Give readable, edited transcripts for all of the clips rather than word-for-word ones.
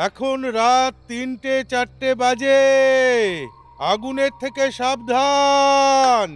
এখন রাত ৩টে-৪টে বাজে। আগুনের থেকে সাবধান।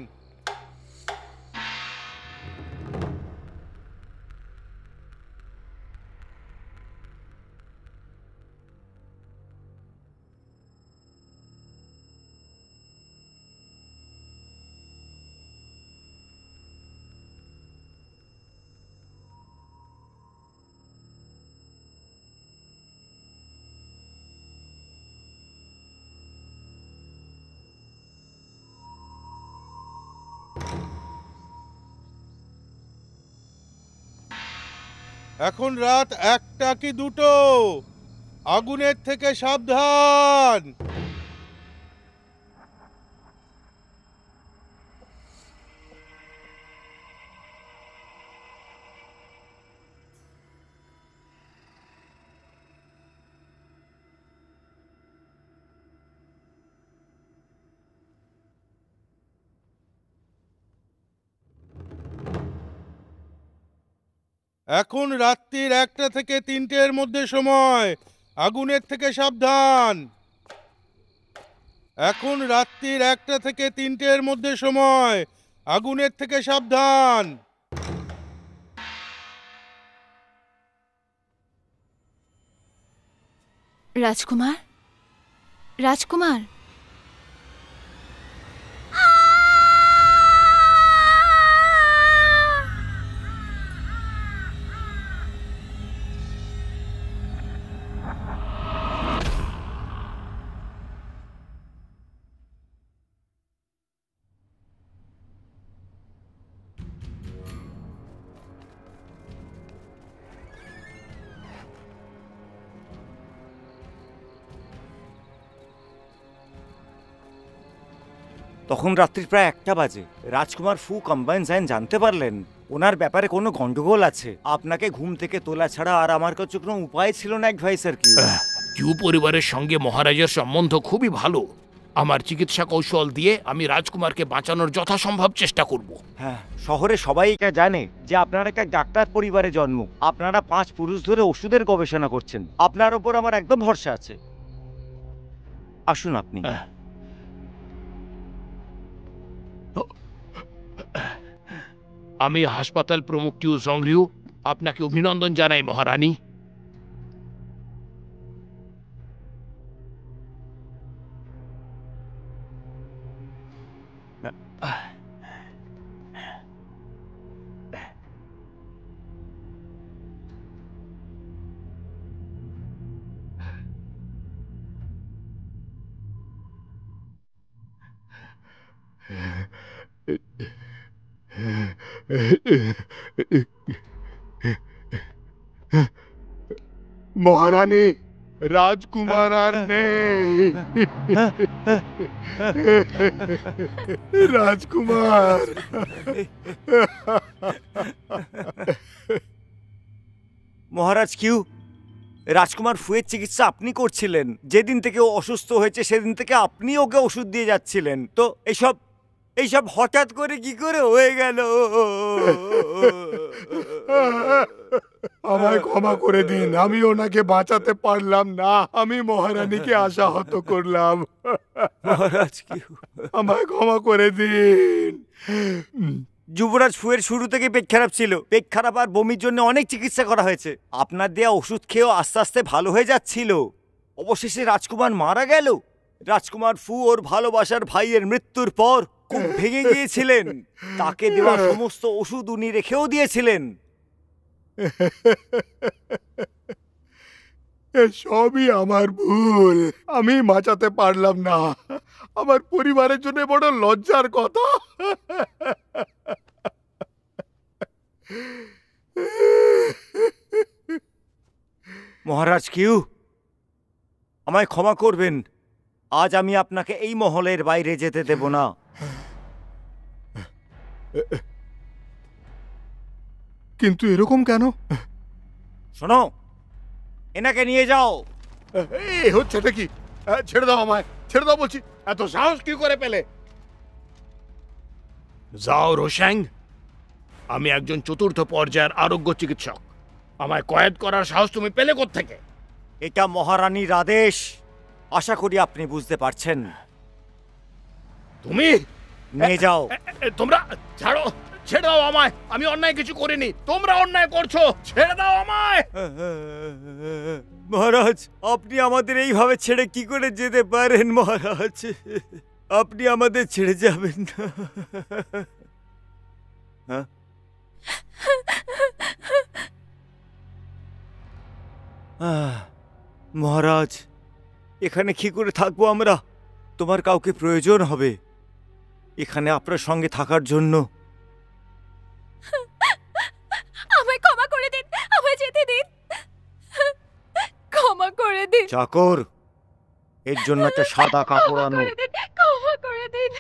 এখন রাত ১টা কি ২টো। আগুনের থেকে সাবধান। এখন রাত্রির ১টা থেকে ৩টের মধ্যে সময়। আগুনের থেকে সাবধান। এখন রাত্রির ১টা থেকে ৩টের মধ্যে সময়। আগুনের থেকে সাবধান। রাজকুমার, রাজকুমার, তখন রাত্রি প্রায় ১টা বাজে। রাজকুমার ফু কম্বাইনজাইন জানতে পারলেন ওনার ব্যাপারে কোনো গন্ডগোল আছে। আপনাকে ঘুম থেকে তোলা ছাড়া আর আমার কাছে কোনো উপায় ছিল না অ্যাডভাইসার কিউ। কিউ পরিবারের সঙ্গে মহারাজের সম্বন্ধ খুবই ভালো। আমার চিকিৎসা কৌশল দিয়ে আমি রাজকুমারকে বাঁচানোর যথাসম্ভব চেষ্টা করব। হ্যাঁ, শহরে সবাই এটা জানে যে আপনার একটা ডাক্তার পরিবারে জন্ম। আপনারা ৫ পুরুষ ধরে ওষুধের গবেষণা করছেন। আপনার ওপর আমার একদম ভরসা আছে। আসুন আপনি। আমি হাসপাতাল প্রমুখ কিউ জংলিউ আপনাকে অভিনন্দন জানাই মহারানী। মহারানী, রাজকুমার আর নেই। রাজকুমার, মহারাজ কিউ, রাজকুমার ফুয়ের চিকিৎসা আপনি করছিলেন। যেদিন থেকে ও অসুস্থ হয়েছে সেদিন থেকে আপনি ওকে ওষুধ দিয়ে যাচ্ছিলেন। তো এইসব হঠাৎ করে কি করে হয়ে গেল? আমায় ক্ষমা করে দিন, আমি ওনাকে বাঁচাতে পারলাম না। আমি মহারানীকে আশাহত করলাম। মহারাজ কিউ, আমায় ক্ষমা করে দিন। যুবরাজ ফুয়ের শুরু থেকে পেট খারাপ ছিল। পেট খারাপ আর বমির জন্য অনেক চিকিৎসা করা হয়েছে। আপনার দেয়া ওষুধ খেয়েও আস্তে আস্তে ভালো হয়ে যাচ্ছিল। অবশেষে রাজকুমার মারা গেল। রাজকুমার ফু ওর ভালোবাসার ভাইয়ের মৃত্যুর পর খুব ভেঙে গিয়েছিলেন। তাকে দেওয়া সমস্ত ওষুধ উনি রেখেও দিয়েছিলেন। সবই আমার ভুল। আমি বাঁচাতে পারলাম না। আমার পরিবারের জন্য বড় লজ্জার কথা। মহারাজ কিউ, আমায় ক্ষমা করবেন, আজ আমি আপনাকে এই মহলের বাইরে যেতে দেব না। কিন্তু এরকম কেন? শোনো, এনাকে নিয়ে যাও। এই হচ্ছেটা কি? ছেড়ে দাও আমায়, ছেড়ে দাও বলছি। এত সাহস কি করে পেলে? যাও রোশ্যাং, আমি একজন চতুর্থ পর্যায়ের আরোগ্য চিকিৎসক। আমায় কয়েদ করার সাহস তুমি পেলে কোত্থেকে? এটা মহারানীর আদেশ, আশা করি আপনি বুঝতে পারছেন। তুমি নিয়ে যাও। তোমরা ছাড়ো, ছেড়ে দাও আমায়, আমি অন্যায় কিছু করিনি, তোমরা অন্যায় করছো, ছেড়ে দাও আমায়। মহারাজ, আপনি আমাদের এইভাবে ছেড়ে কি করে যেতে পারেন মহারাজ? আপনি আমাদের ছেড়ে যাবেন না। হ্যাঁ? মহারাজ, এখানে কি করে থাকবো আমরা? তোমার কাউকে প্রয়োজন হবে এখানে আপনার সঙ্গে থাকার জন্য। আমায় ক্ষমা করে দিন, আমায় যেতে দিন, ক্ষমা করে দিন, চাকর, এর জন্য একটা সাদা কাপড় আনো। ক্ষমা করে দিন।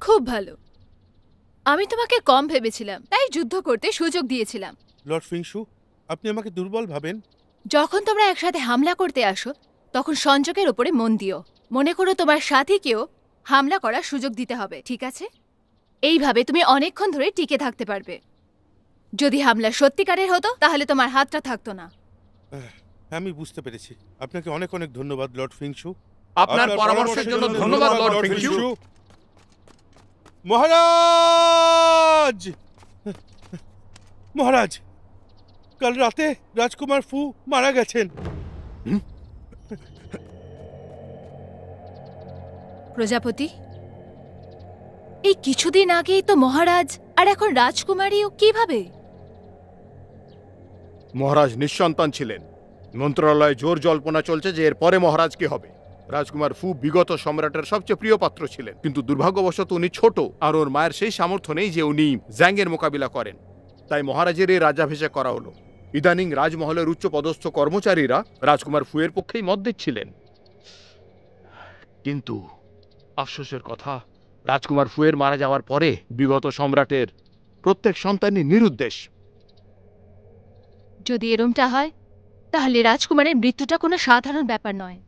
খুব ভালো। আমি তোমাকে কম ভেবেছিলাম, তাই যুদ্ধ করতে সুযোগ দিয়েছিলাম। লর্ড ফিংশু, আপনি আমাকে দুর্বল ভাবেন। যখন তোমরা একসাথে হামলা করতে আসো তখন সংযোগের ওপরে মন দিও। মনে করো তোমার সাথীকেও হামলা করার সুযোগ দিতে হবে, ঠিক আছে? এইভাবে তুমি অনেকক্ষণ ধরে টিকে থাকতে পারবে। যদি হামলা সত্যিকারের হতো তাহলে তোমার হাতটা থাকতো না। আমি বুঝতে পেরেছি। আপনাকে অনেক অনেক ধন্যবাদ লর্ড ফিংশু। আপনার পরামর্শের জন্য ধন্যবাদ লর্ড ফিংশু। মহারাজ, মহারাজ, কাল রাতে রাজকুমার ফু মারা গেছেন। প্রজাপতি, এই কিছুদিন আগেই তো মহারাজ, আর এখন রাজকুমারীও কিভাবে? মহারাজ নিঃসন্তান ছিলেন। মন্ত্রণালয়ে জোর জল্পনা চলছে যে এর পরে মহারাজ কি হবে। রাজকুমার ফু বিগত সম্রাটের সবচেয়ে প্রিয় পাত্র ছিলেন, কিন্তু দুর্ভাগ্যবশত উনি ছোট, আর ওর মায়ের সেই সামর্থ্য নেই যে উনি জ্যাংয়ের মোকাবিলা করেন। তাই মহারাজের এই রাজ্যাভিষেক করা হলো। ইদানিং রাজমহলের উচ্চ পদস্থ কর্মচারীরা রাজকুমার ফুয়ের পক্ষেই মত দিচ্ছিলেন। কিন্তু আফসোসের কথা, রাজকুমার ফুয়ের মারা যাওয়ার পরে বিগত সম্রাটের প্রত্যেক সন্তানই নিরুদ্দেশ। যদি এরমটা হয় তাহলে রাজকুমারের মৃত্যুটা কোনো সাধারণ ব্যাপার নয়।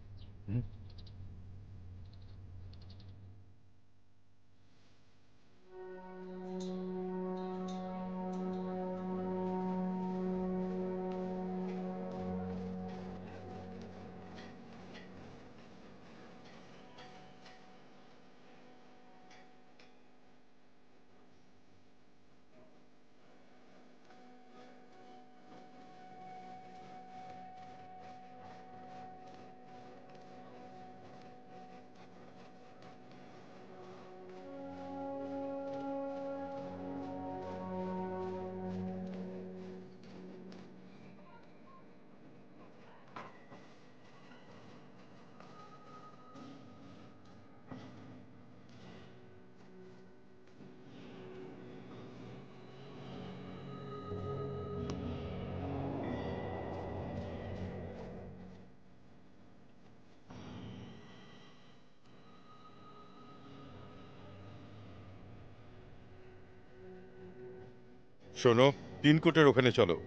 শোনো, 3 কোটের ওখানে চলো।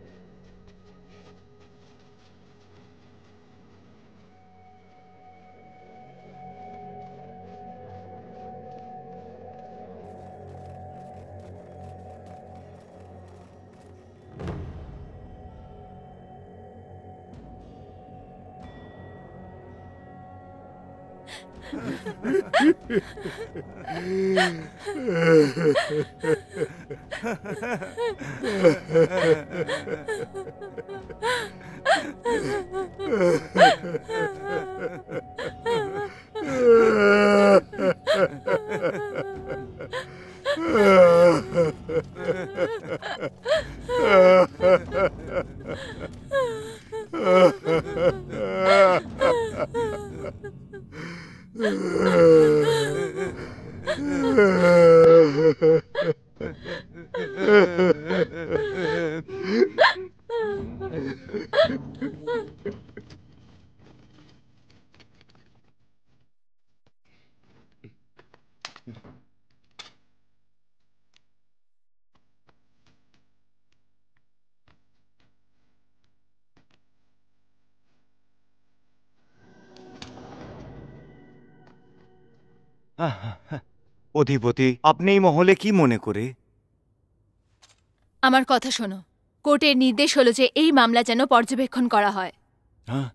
অধিপতি, আপনি এই মহলে কি মনে করে? আমার কথা শোনো, কোর্টের নির্দেশ হলো যে এই মামলা যেন পর্যবেক্ষণ করা হয়। হ্যাঁ,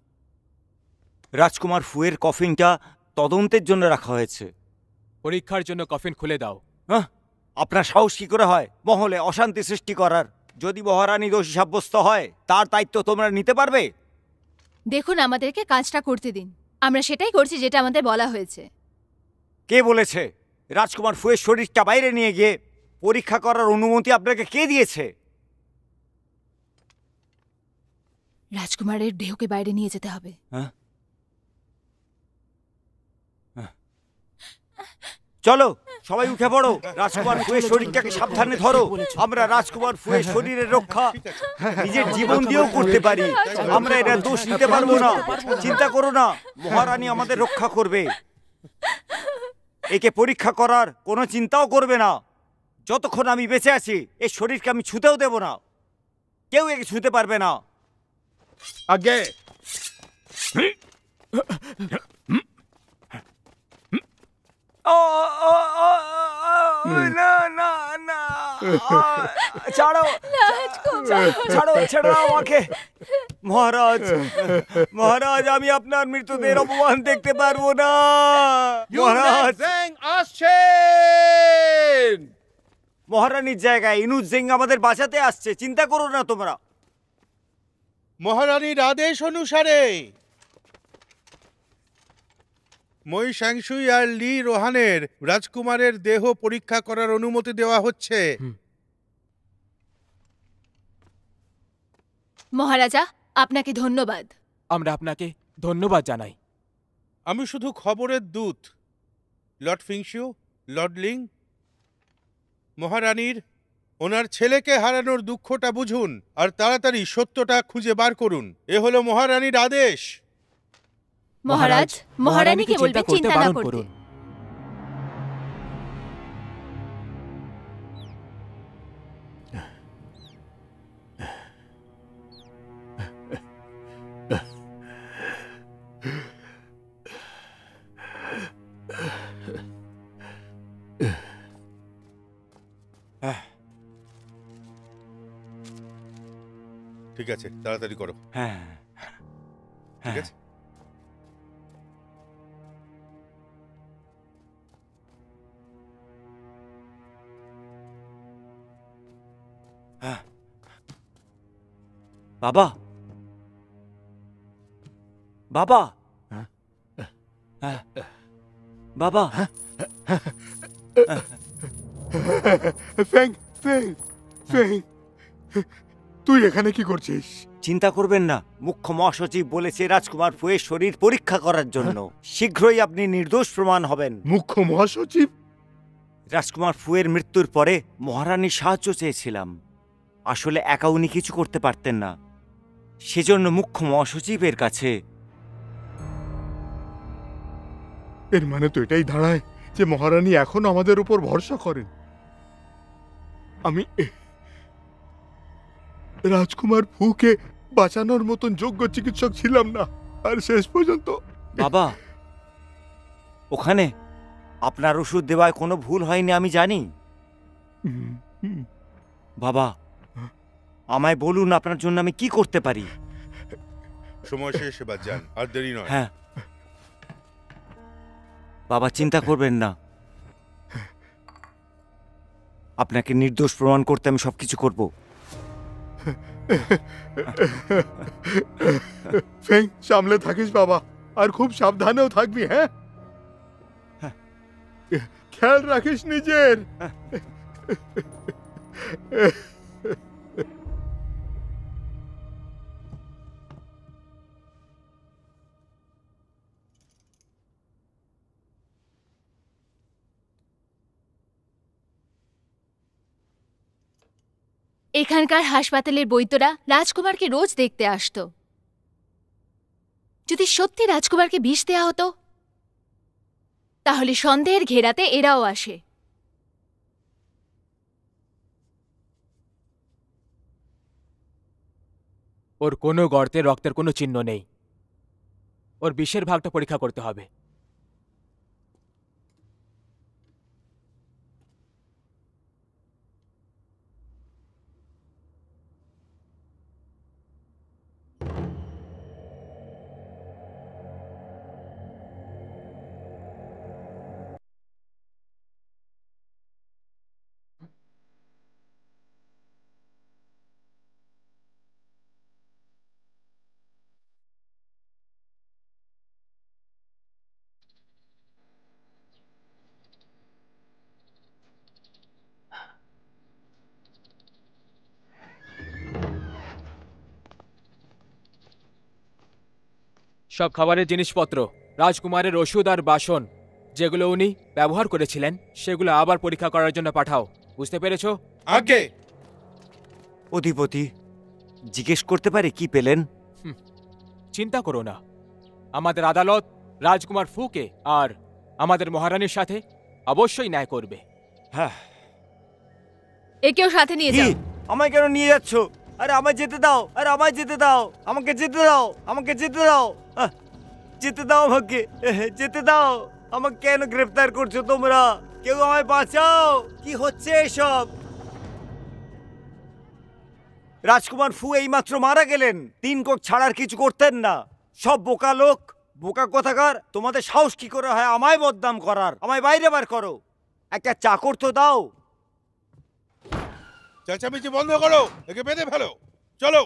রাজকুমার ফুয়ের কফিনটা তদন্তের জন্য রাখা হয়েছে। পরীক্ষার জন্য কফিন খুলে দাও। হ্যাঁ, আপনার সাহস কি করে হয় মহলে অশান্তি সৃষ্টি করার? যদি মহারানী দোষী সাব্যস্ত হয় তার দায়িত্ব তোমরা নিতে পারবে? দেখুন, আমাদেরকে কাজটা করতে দিন। আমরা সেটাই করছি যেটা আমাদের বলা হয়েছে। কে বলেছে? রাজকুমার ফুয়ের শরীরটা বাইরে নিয়ে গিয়ে পরীক্ষা করার অনুমতি আপনাকে কে দিয়েছে? রাজকুমারের দেহকে বাইরে নিয়ে যেতে হবে। হ্যাঁ, চলো সবাই উঠে পড়ো। রাজকুমার ফুয়ের শরীরটাকে সাবধানে ধরো। আমরা রাজকুমার ফুয়ের শরীরের রক্ষা নিজের জীবন দিয়েও করতে পারি। আমরা এটা দোষ নিতে পারবো না। চিন্তা করো না, মহারানী আমাদের রক্ষা করবে। একে পরীক্ষা করার কোনো চিন্তাও করবে না। যতক্ষণ আমি বেঁচে আছি এই শরীরকে আমি ছুঁতেও দেব না। কেউ একে ছুঁতে পারবে না। আগে না না না, ছাড়ো ছাড়ো, ছেড়ে দাও আমাকে। মহারাজ, মহারাজ, আমি আপনার মৃতদের অপমান দেখতে পারবো না। মহারাজ, আসছেন। মহারানীর জায়গায় ইনুজ সিং আমাদের বাঁচাতে আসছে। চিন্তা করো না তোমরা। মহারানীর আদেশ অনুসারে মই শ্যাংশুই আর লি রোহানের রাজকুমারের দেহ পরীক্ষা করার অনুমতি দেওয়া হচ্ছে। মহারাজা, আপনাকে ধন্যবাদ। আমরা আপনাকে ধন্যবাদ জানাই। আমি শুধু খবরের দূত। লর্ড ফিংশিউ, লর্ড লিং, মহারানীর ওনার ছেলেকে হারানোর দুঃখটা বুঝুন আর তাড়াতাড়ি সত্যটা খুঁজে বার করুন। এ হলো মহারানীর আদেশ। মহারাজ, মহারানীকে বলবেন চিন্তা না করতে। ঠিক আছে, তাড়াতাড়ি করো। হ্যাঁ, ঠিক আছে। বাবা, বাবা, বাবা, ফ্যাং ফ্যাং ফ্যাং, তুই এখানে কি করছিস? চিন্তা করবেন না, মুখ্য মহাসচিব বলেছে রাজকুমার ফুয়ের শরীর পরীক্ষা করার জন্য। শীঘ্রই আপনি নির্দোষ প্রমাণ হবেন। মুখ্য মহাসচিব? রাজকুমার ফুয়ের মৃত্যুর পরে মহারানীর সাহায্য চেয়েছিলাম। আসলে একা উনি কিছু করতে পারতেন না, সেজন্য মুখ্য মহাসচিবের কাছে। এর মানে তো এটাই দাঁড়ায় যে মহারানী এখনো আমাদের উপর ভরসা করেন। রাজকুমার ফুকে বাঁচানোর মতন যোগ্য চিকিৎসক ছিলাম না, আর শেষ পর্যন্ত। বাবা, ওখানে আপনার ওষুধ দেওয়ায় কোনো ভুল হয়নি আমি জানি। বাবা, আমায় বলুন আপনার জন্য আমি কি করতে পারি। সময় শেষ, এবার যান, আর দেরি নয়। হ্যাঁ বাবা, চিন্তা করবেন না, আপনাকে নির্দোষ প্রমাণ করতে আমি সবকিছু করব। ফেং, সামলে থাকিস বাবা, আর খুব সাবধানেও থাকবি। হ্যাঁ, খেয়াল রাখিস নিজের। এখানকার হাসপাতালের বৈদ্যরা রাজকুমারকে রোজ দেখতে আসতো। যদি সত্যি রাজকুমারকে বিষ দেয়া হতো তাহলে সন্দেহের ঘেরাতে এরাও আসে। ওর কোনো গর্তে রক্তের কোনো চিহ্ন নেই। ওর বিষের ভাগটা পরীক্ষা করতে হবে। সব খাবারের জিনিসপত্র, রাজকুমারের ওষুধ আর বাসন যেগুলো উনি ব্যবহার করেছিলেন সেগুলো আবার পরীক্ষা করার জন্য পাঠাও। বুঝতে পেরেছো? আগে অধিপতি, জিজ্ঞেস করতে পারি কি পেলেন? চিন্তা করো না, আমাদের আদালত রাজকুমার ফুকে আর আমাদের মহারানীর সাথে অবশ্যই ন্যায় করবে। হ্যাঁ। একেও সাথে নিয়ে কি? যাও। আমায় কেন নিয়ে যাচ্ছ? আরে আমায় যেতে দাও, আরে আমায় যেতে দাও, আমাকে যেতে দাও, আমাকে যেতে দাও, যেতে দাও, আমাকে যেতে দাও। আমাকে কেন গ্রেফতার করছো তোমরা? কেউ আমায় বাঁচাও। কি হচ্ছে এসব? রাজকুমার ফু এইমাত্র মারা গেলেন। 3 কোট ছাড়ার কিছু করতেন না। সব বোকা লোক, বোকা কোথাকার। তোমাদের সাহস কি করে হয় আমায় বদনাম করার? আমায় বাইরে বার করো। একটা চাকর তো দাও। চেঁচামেচি বন্ধ করো, একে বেঁধে ফেলো, চলো।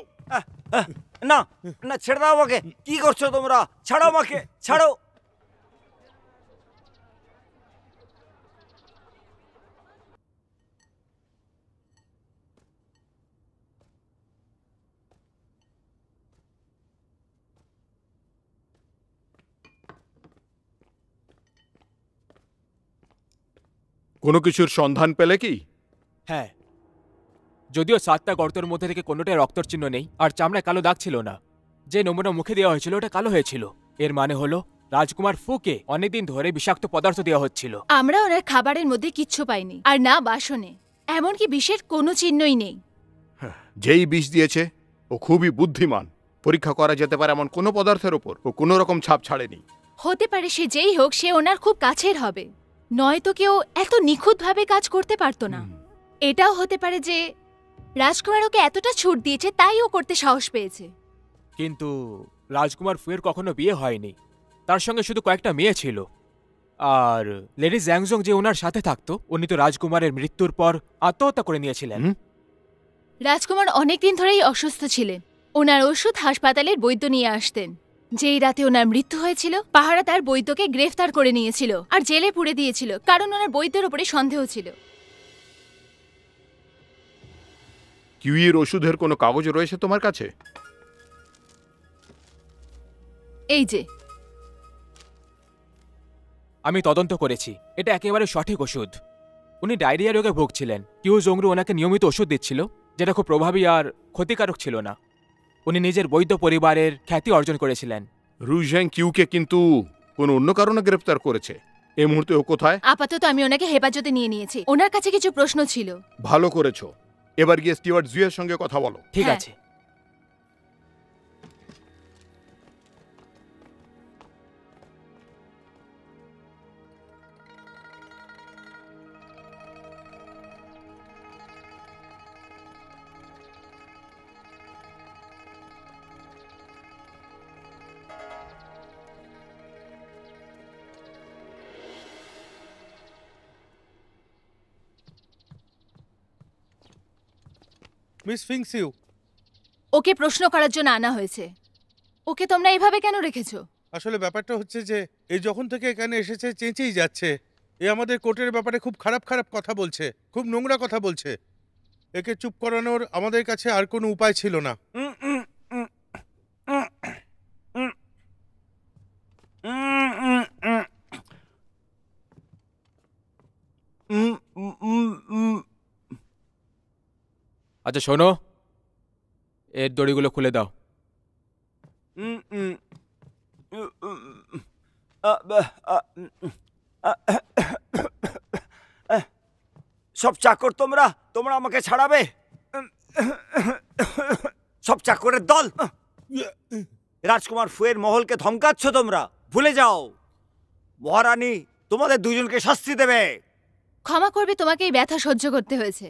না না, ছেড়ে দাও আমাকে। কি করছো তোমরা? ছাড়ো আমাকে, ছাড়ো। কোনো কিছুর সন্ধান পেলে কি? হ্যাঁ, যদিও 7টা গর্তের মধ্যে থেকে কোনোটাই রক্তর চিহ্ন নেই আর চামড়ায় কালো দাগ ছিল না। যে নমুনা মুখে দেওয়া হয়েছিল ওটা কালো হয়েছিল। এর মানে হলো রাজকুমার ফুকে অনেকদিন ধরে বিষাক্ত পদার্থ দেওয়া হচ্ছিল। আমরা ওনার খাবারের মধ্যে কিচ্ছু পাইনি, আর না বাসনে। এমনকি বিষের কোনো চিহ্নই নেই। যেই বিষ দিয়েছে ও খুবই বুদ্ধিমান। পরীক্ষা করা যেতে পারে এমন কোনো পদার্থের ওপর ও কোনো রকম ছাপ ছাড়েনি। হতে পারে সে যেই হোক, সে ওনার খুব কাছের হবে, নয়তো কেউ এত নিখুঁতভাবে কাজ করতে পারতো না। এটাও হতে পারে যে রাজকুমার ওকে এতটা ছুট দিয়েছে তাই ও করতে সাহস পেয়েছে। কিন্তু রাজকুমার ফুয়ের কখনো বিয়ে হয়নি। তার সঙ্গে শুধু কয়েকটা মেয়ে ছিল। আর লেডি জ্যাংজং যে ওনার সাথে থাকতো, উনি তো রাজকুমারের মৃত্যুর পর আত্মহত্যা করে নিয়েছিলেন। রাজকুমার অনেকদিন ধরেই অসুস্থ ছিলেন। ওনার ওষুধ হাসপাতালের বৈদ্য নিয়ে আসতেন। যেই রাতে ওনার মৃত্যু হয়েছিল, পাহারাদার বৈদ্যকে গ্রেফতার করে নিয়েছিল আর জেলে পুরে দিয়েছিল, কারণ ওনার বৈদ্যের উপরে সন্দেহ ছিল। কিউইর ওষুধের কোনো কাগজ রয়েছে তোমার কাছে? এই যে, আমি তদন্ত করেছি, এটা একেবারে সঠিক ওষুধ। উনি ডায়রিয়া রোগে ভুগছিলেন। কিউ জংরু ওনাকে নিয়মিত ওষুধ দিচ্ছিল, যেটা খুব প্রভাবী আর ক্ষতিকারক ছিল না। উনি নিজের বৈদ্য পরিবারের খ্যাতি অর্জন করেছিলেন। রুঝেং কিউকে কিন্তু কোনো অন্য কারণে গ্রেফতার করেছে। এই মুহূর্তে ও কোথায়? আপাতত আমি ওনাকে হেফাজতে নিয়ে নিয়েছি। ওনার কাছে কিছু প্রশ্ন ছিল। ভালো করেছো। এবার গিয়ে স্টিওয়ার্ড জুয়ের সঙ্গে কথা বলো। ঠিক হ্যাঁ। আছে। মিস ফিংসিউ, ওকে প্রশ্ন করার জন্য আনা হয়েছে। ওকে তোমরা এভাবে কেন রেখেছো? আসলে ব্যাপারটা হচ্ছে যে এই যখন থেকে এখানে এসেছে চেঁচেই যাচ্ছে। এ আমাদের কোর্টের ব্যাপারে খুব খারাপ খারাপ কথা বলছে, খুব নোংরা কথা বলছে। একে চুপ করানোর আমাদের কাছে আর কোনো উপায় ছিল না। আচ্ছা শোনো, এর দড়িগুলো খুলে দাও। সব চাকর তোমরা তোমরা আমাকে ছাড়াবে? সব চাকরের দল। রাজকুমার ফুয়ের মহলকে ধমকাচ্ছ তোমরা? ভুলে যাও, মহারানী তোমাদের দুজনকে শাস্তি দেবে। ক্ষমা করবে, তোমাকে এই ব্যথা সহ্য করতে হয়েছে।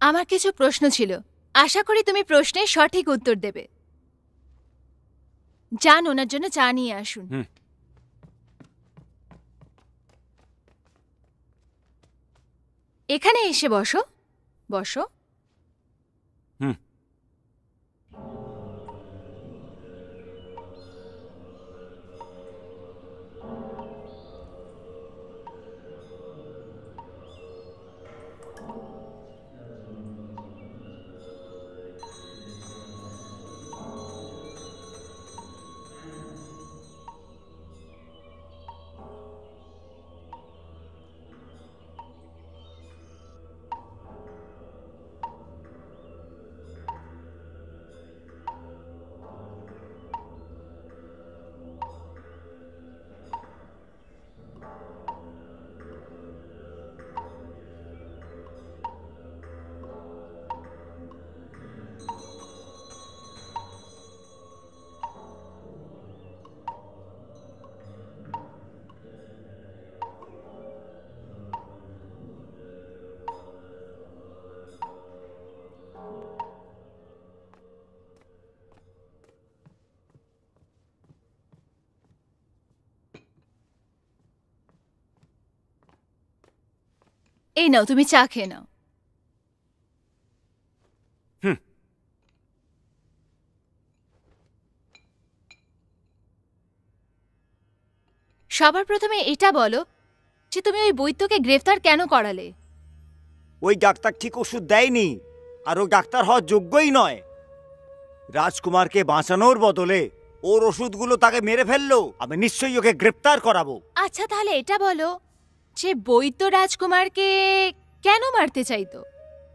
আমার কিছু প্রশ্ন ছিল, আশা করি তুমি প্রশ্নের সঠিক উত্তর দেবে। যান, ওনার জন্য চা নিয়ে আসুন। এখানে এসে বসো, বসো। এই নাও, তুমি চা খেয়ে নাও। সবার প্রথমে এটা বলো যে তুমি ওই বৈদ্যকে গ্রেফতার কেন করালে? ওই ডাক্তার ঠিক ওষুধ দেয়নি, আর ও ডাক্তার হওয়ার যোগ্যই নয়। রাজকুমারকে বাঁচানোর বদলে ওর ওষুধগুলো তাকে মেরে ফেললো। আমি নিশ্চয়ই ওকে গ্রেফতার করাবো। আচ্ছা, তাহলে এটা বলো যে বৈদ্য রাজকুমারকে কেন মারতে চাইতো?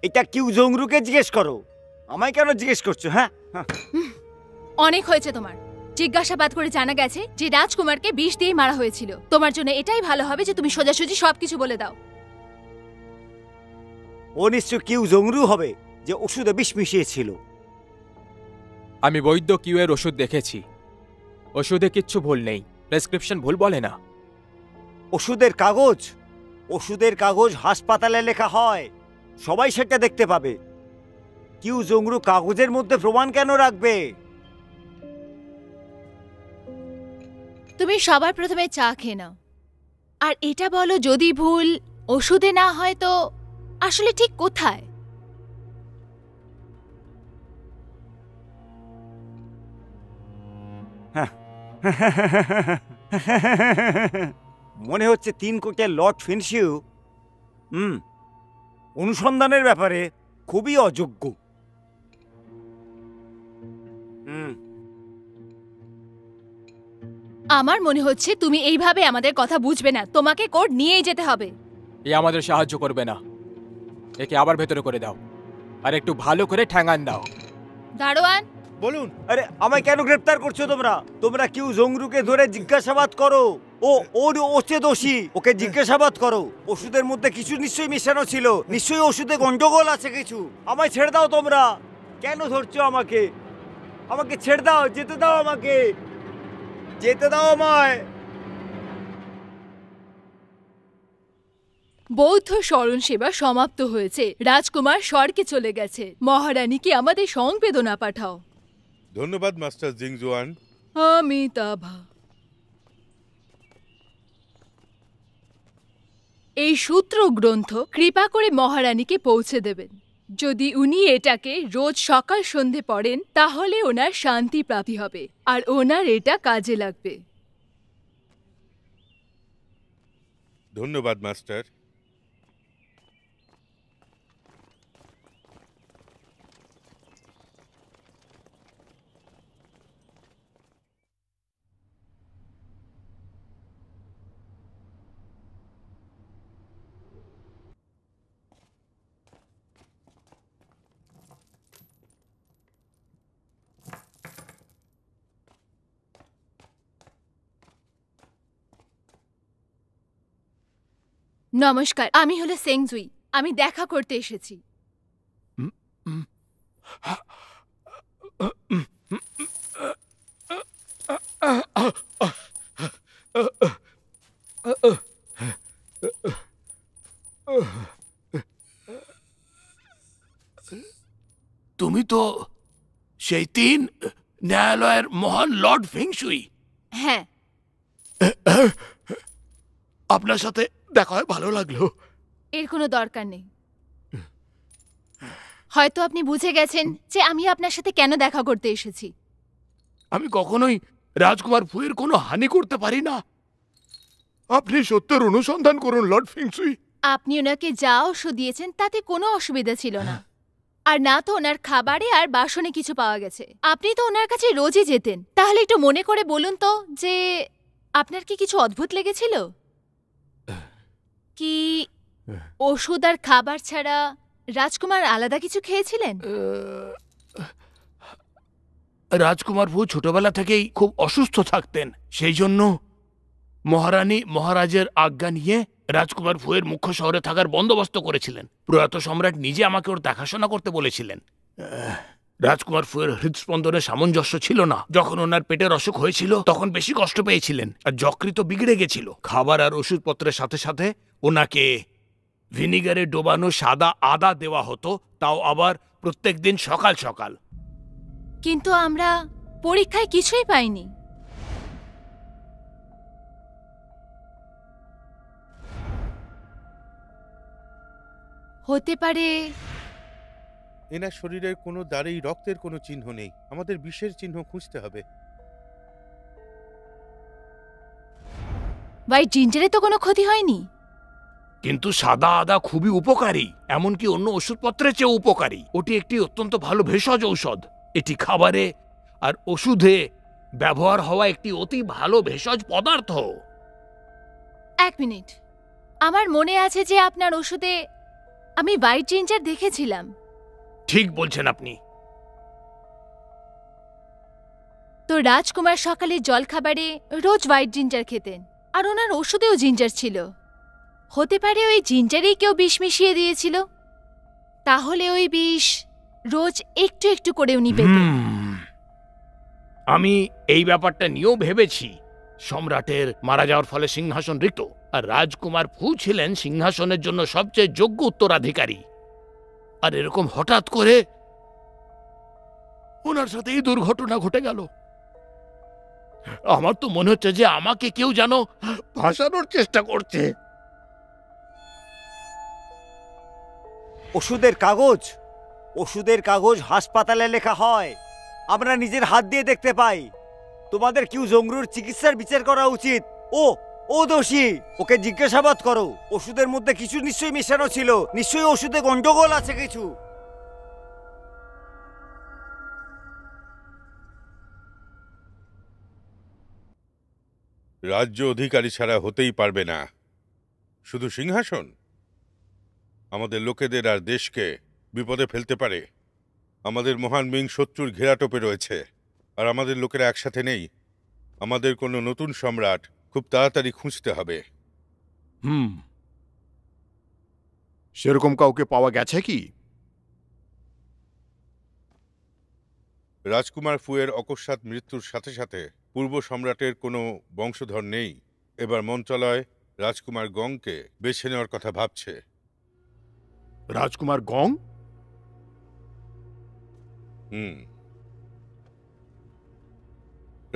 এটা কিউ জংরুকে জিজ্ঞেস করো, আমায় কেন জিজ্ঞেস করছো? হ্যাঁ, অনেক হয়েছে তোমার। জিজ্ঞাসাবাদ করে জানা গেছে যে রাজকুমারকে বিষ দিয়ে মারা হয়েছিল। তোমার জন্য এটাই ভালো হবে যে তুমি সোজাসুজি সবকিছু বলে দাও। ও নিশ্চয় কিউ জংরু হবে যে ওষুধে বিষ মিশিয়েছিল। আমি বৈদ্য কিউ এর ওষুধ দেখেছি, ওষুধে কিচ্ছু ভুল নেই। প্রেসক্রিপশন ভুল বলে না। ওষুধের কাগজ হাসপাতালে লেখা হয়, সবাই সেটা দেখতে পাবে। কিউ জংরু কাগজের মধ্যে প্রমাণ কেন রাখবে? তুমি সবার প্রথমে চা খেয়ে নাও, আর এটা বলো যদি ভুল ওষুধে না হয় তো আসলে ঠিক কোথায়? মনে হচ্ছে 3 কোটির লর্ড ফিনসিউ অনুসন্ধানের ব্যাপারে খুবই অযোগ্য। আমার মনে হচ্ছে তুমি এইভাবে আমাদের কথা বুঝবে না। তোমাকে কোর্ট নিয়েই যেতে হবে। এ আমাদের সাহায্য করবে না। একে আবার ভেতরে করে দাও, আর একটু ভালো করে ঠ্যাঙ্গান দাও। দারোয়ান, বলুন। আরে আমায় কেন গ্রেফতার করছো তোমরা? তোমরা কিউ জংরুকে ধরে জিজ্ঞাসাবাদ করো। ও ও হচ্ছে দোষী, ওকে জিজ্ঞাসাবাদ করো। ওষুধের মধ্যে কিছু নিশ্চয়ই মেশানো ছিল, নিশ্চয়ই ওষুধে গন্ডগোল আছে কিছু। আমায় ছেড়ে দাও তোমরা, কেন ধরছো আমাকে? আমাকে ছেড়ে দাও, যেতে দাও আমাকে, যেতে দাও আমায়। বৌদ্ধ স্মরণ সেবা সমাপ্ত হয়েছে। রাজকুমার স্বর্গে চলে গেছে। মহারানীকে আমাদের সংবেদনা পাঠাও। ধন্যবাদ মাস্টার জিংজুয়ান। আমিতাভা। এই সূত্র গ্রন্থ কৃপা করে মহারানীকে পৌঁছে দেবেন। যদি উনি এটাকে রোজ সকাল সন্ধে পড়েন তাহলে ওনার শান্তি প্রাপ্তি হবে আর ওনার এটা কাজে লাগবে। ধন্যবাদ মাস্টার। নমস্কার, আমি হলো সেংজুই। আমি দেখা করতে এসেছি। তুমি তো সেই তিন ন্যায়ালয়ের মহান লর্ড ফেংশুই। হ্যাঁ, আপনার সাথে দেখা হয় ভালো লাগলো। এর কোনো দরকার নেই। হয়তো আপনি বুঝে গেছেন যে আমি আপনার সাথে কেন দেখা করতে এসেছি। আমি কখনোই রাজকুমার ফুয়ের কোনো হানি করতে পারি না। আপনি সত্যের অনুসন্ধান করুন লর্ড ফেংশুই। আপনি ওনাকে যা ওষুধ দিয়েছেন তাতে কোনো অসুবিধা ছিল না। আর না তো ওনার খাবারে আর বাসনে কিছু পাওয়া গেছে। আপনি তো ওনার কাছে রোজই যেতেন। তাহলে একটু মনে করে বলুন তো যে আপনার কি কিছু অদ্ভুত লেগেছিল? কি ওষুধ আর খাবার ছাড়া রাজকুমার আলাদা কিছু খেয়েছিলেন? রাজকুমার ফু ছোটবেলা থেকেই খুব অসুস্থ থাকতেন। সেই জন্য মহারানী মহারাজের আজ্ঞা নিয়ে রাজকুমার ফুয়ের মুখ্য শহরে থাকার বন্দোবস্ত করেছিলেন। প্রয়াত সম্রাট নিজে আমাকে ওর দেখাশোনা করতে বলেছিলেন। রাজকুমার ফুয়ের হৃদস্পন্দনে সামঞ্জস্য ছিল না। যখন ওনার পেটের অসুখ হয়েছিল তখন বেশি কষ্ট পেয়েছিলেন আর যকৃত বিগড়ে গেছিল। খাবার আর ওষুধপত্রের সাথে সাথে ওনাকে ভিনিগারে ডোবানো সাদা আদা দেওয়া হতো, তাও আবার প্রত্যেকদিন সকাল সকাল। কিন্তু আমরা পরীক্ষায় কিছুই পাইনি। হতে পারে এনার শরীরের কোনো দাঁড়েই রক্তের কোনো চিহ্ন নেই। আমাদের বিষের চিহ্ন খুঁজতে হবে। হোয়াইট জিঞ্জারে তো কোনো ক্ষতি হয়নি। কিন্তু সাদা আদা খুবই উপকারী, এমনকি অন্য ওষুধপত্রের চেয়ে উপকারী। ওটি একটি অত্যন্ত ভালো ভেষজ ঔষধ। এটি খাবারে আর ওষুধে ব্যবহার হওয়া একটি অতি ভালো ভেষজ পদার্থ। এক মিনিট, আমার মনে আছে যে আপনার ওষুধে আমি হোয়াইট জিঞ্জার দেখেছিলাম। ঠিক বলছেন আপনি। তো রাজকুমার সকালে জলখাবারে রোজ হোয়াইট জিঞ্জার খেতেন আর ওনার ওষুধেও জিঞ্জার ছিল। হতে পারে ওই জিঞ্জারেই কেউ বিষ মিশিয়ে দিয়েছিল। তাহলে ওই বিষ রোজ একটু একটু করে উনি পেতেন। আমি এই ব্যাপারটা নিয়েও ভেবেছি। সম্রাটের মারা যাওয়ার ফলে সিংহাসন রিক্ত, আর রাজকুমার ফু ছিলেন সিংহাসনের জন্য সবচেয়ে যোগ্য উত্তরাধিকারী। আর এরকম হঠাৎ করে ওনার সাথে এই দুর্ঘটনা ঘটে গেল। আমার তো মনে হচ্ছে যে আমাকে কেউ যেন ফাঁসানোর চেষ্টা করছে। ওষুধের কাগজ হাসপাতালে লেখা হয়, আমরা নিজের হাত দিয়ে দেখতে পাই। তোমাদের কিউ জংরুর চিকিৎসার বিচার করা উচিত। ও দোষী, ওকে জিজ্ঞাসাবাদ করো। ওষুধের মধ্যে কিছু নিশ্চয়ই মেশানো ছিল, নিশ্চয়ই ওষুধে গন্ডগোল আছে কিছু। রাজ্য অধিকারী ছাড়া হতেই পারবে না। শুধু সিংহাসন আমাদের লোকেদের আর দেশকে বিপদে ফেলতে পারে। আমাদের মহান মিং শত্রুর ঘেরাটোপে রয়েছে আর আমাদের লোকেরা একসাথে নেই। আমাদের কোনো নতুন সম্রাট খুব তাড়াতাড়ি খুঁজতে হবে। সেরকম কাউকে পাওয়া গেছে কি? রাজকুমার ফুয়ের অকস্মাৎ মৃত্যুর সাথে সাথে পূর্ব সম্রাটের কোনো বংশধর নেই। এবার মন্ত্রণালয় রাজকুমার গংকে বেছে নেওয়ার কথা ভাবছে। রাজকুমার গং?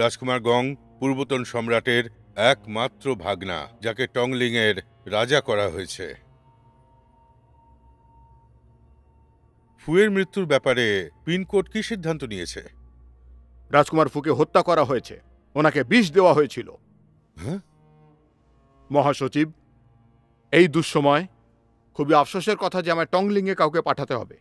রাজকুমার গং পূর্বতন সম্রাটের একমাত্র ভাগনা, যাকে টংলিংয়ের রাজা করা হয়েছে। ফুয়ের মৃত্যুর ব্যাপারে পিনকোড কি সিদ্ধান্ত নিয়েছে? রাজকুমার ফুকে হত্যা করা হয়েছে, ওনাকে বিষ দেওয়া হয়েছিল। হ্যাঁ? মহাসচিব, এই দুঃসময় খুবই আফসোসের কথা যে আমায় টংলিংয়ে কাউকে পাঠাতে হবে।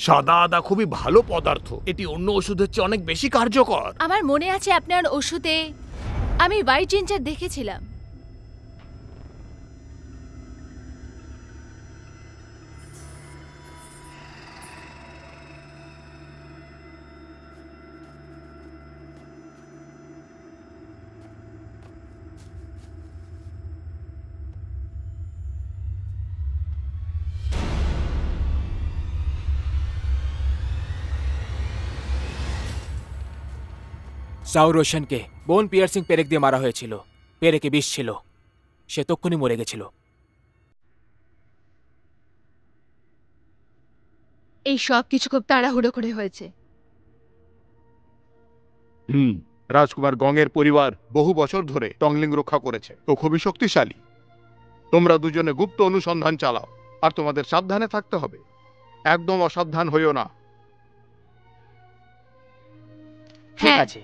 সাদা আদা খুবই ভালো পদার্থ, এটি অন্য ওষুধের চেয়ে অনেক বেশি কার্যকর। আমার মনে আছে আপনার ওষুধে আমি হোয়াইট জিঞ্জার দেখেছিলাম। সাউ রোশনকে বোন পিয়ার্সিং পেরেক দিয়ে মারা হয়েছিল। পেরেকে বিষ ছিল, সে তক্ষুনি মরে গেছিল। এই সব কিছু খুব তাড়াহুড়ো করে হয়েছে। রাজকুমার গংয়ের পরিবার বহু বছর ধরে টংলিং রক্ষা করেছে, ও খুবই শক্তিশালী। তোমরা দুজনে গুপ্ত অনুসন্ধান চালাও, আর তোমাদের সাবধানে থাকতে হবে, একদম অসাবধান হইও না। ঠিক আছে।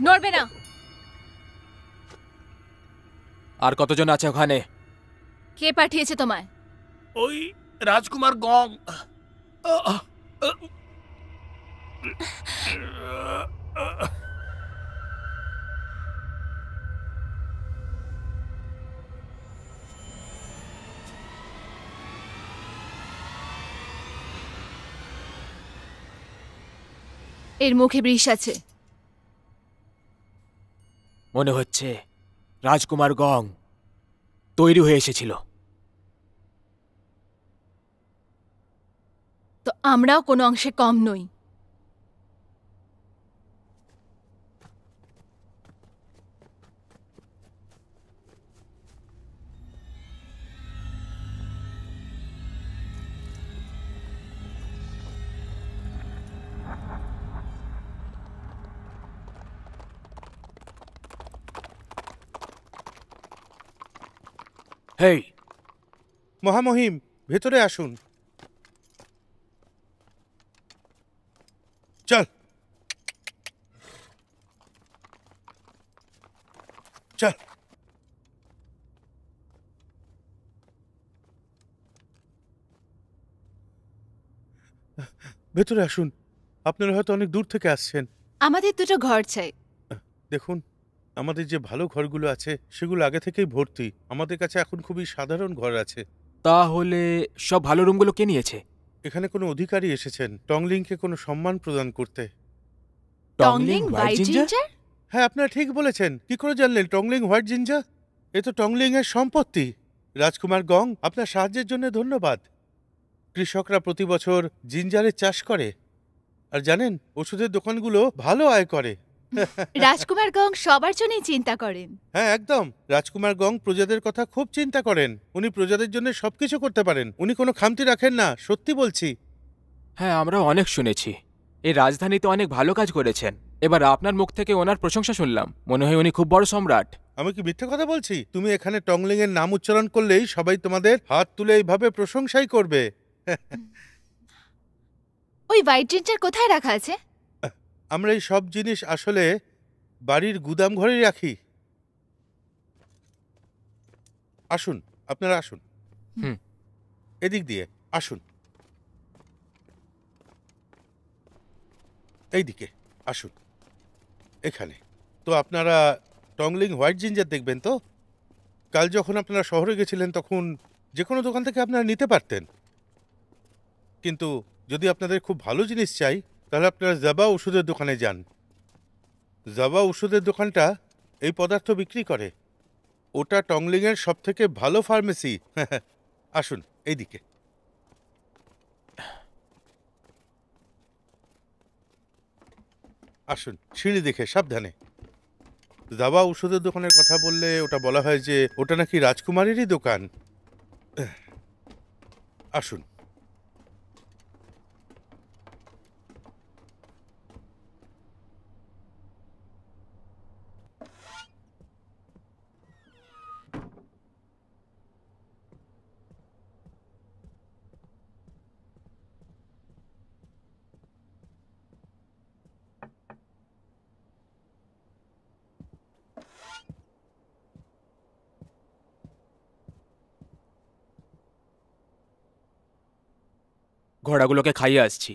নড়বে না। আর কতজন আছে ওখানে? কে পাঠিয়েছে তোমায়? ওই রাজকুমার গং। এর মুখে বিষ আছে। মনে হচ্ছে রাজকুমার গং তৈরি হয়ে এসেছিল। তো আমরাও কোনো অংশে কম নই। হেই, মহামহিম, ভেতরে আসুন। চল চল। ভেতরে আসুন। আপনারা হয়তো অনেক দূর থেকে আসছেন। আমাদের দুটো ঘর চাই। দেখুন, আমাদের যে ভালো ঘরগুলো আছে সেগুলো আগে থেকেই ভর্তি। আমাদের কাছে এখন খুবই সাধারণ ঘর আছে। তাহলে সব ভালো রুমগুলো কে নিয়েছে? এখানে কোনো অধিকারী এসেছেন টংলিংকে কোনো সম্মান প্রদান করতে। Tongling white ginger? হ্যাঁ, আপনারা ঠিক বলেছেন। কি করে জানলেন টংলিং হোয়াইট জিঞ্জার? এ তো টংলিং এর সম্পত্তি। রাজকুমার গং, আপনার সাহায্যের জন্য ধন্যবাদ। কৃষকরা প্রতি বছর জিঞ্জারের চাষ করে, আর জানেন ওষুধের দোকানগুলো ভালো আয় করে। রাজকুমার গং সবার জন্যই চিন্তা করেন। হ্যাঁ, একদম। রাজকুমার গং প্রজাদের কথা খুব চিন্তা করেন। উনি প্রজাদের জন্য সবকিছু করতে পারেন। উনি কোনো খামতি রাখেন না, সত্যি বলছি। হ্যাঁ, আমরা অনেক শুনেছি। এই রাজধানীতে অনেক ভালো কাজ করেছেন। এবার আপনার মুখ থেকে ওনার প্রশংসা শুনলাম। মনে হয় উনি খুব বড় সম্রাট। আমি কি মিথ্যে কথা বলছি? তুমি এখানে টংলিং এর নাম উচ্চারণ করলেই সবাই তোমাদের হাত তুলে এইভাবে প্রশংসাই করবে। ওই হোয়াইট জিঞ্জার কোথায় রাখা আছে? আমরা এই সব জিনিস আসলে বাড়ির গুদাম ঘরেই রাখি। আসুন, আপনারা আসুন। হুম। এদিক দিয়ে আসুন। এইদিকে আসুন। এখানে তো আপনারা টংলিং হোয়াইট জিঞ্জার দেখবেন তো? কাল যখন আপনারা শহরে গেছিলেন তখন যে কোনো দোকান থেকে আপনারা নিতে পারতেন, কিন্তু যদি আপনাদের খুব ভালো জিনিস চাই তাহলে আপনারা জাবা ওষুধের দোকানে যান। জাবা ওষুধের দোকানটা এই পদার্থ বিক্রি করে। ওটা টংলিংয়ের সব থেকে ভালো ফার্মেসি। আসুন এইদিকে। আসুন, সিঁড়ি দেখে সাবধানে। জাবা ওষুধের দোকানের কথা বললে ওটা বলা হয় যে ওটা নাকি রাজকুমারেরই দোকান। আসুন। ঘোড়াগুলোকে খাইয়ে আসছি।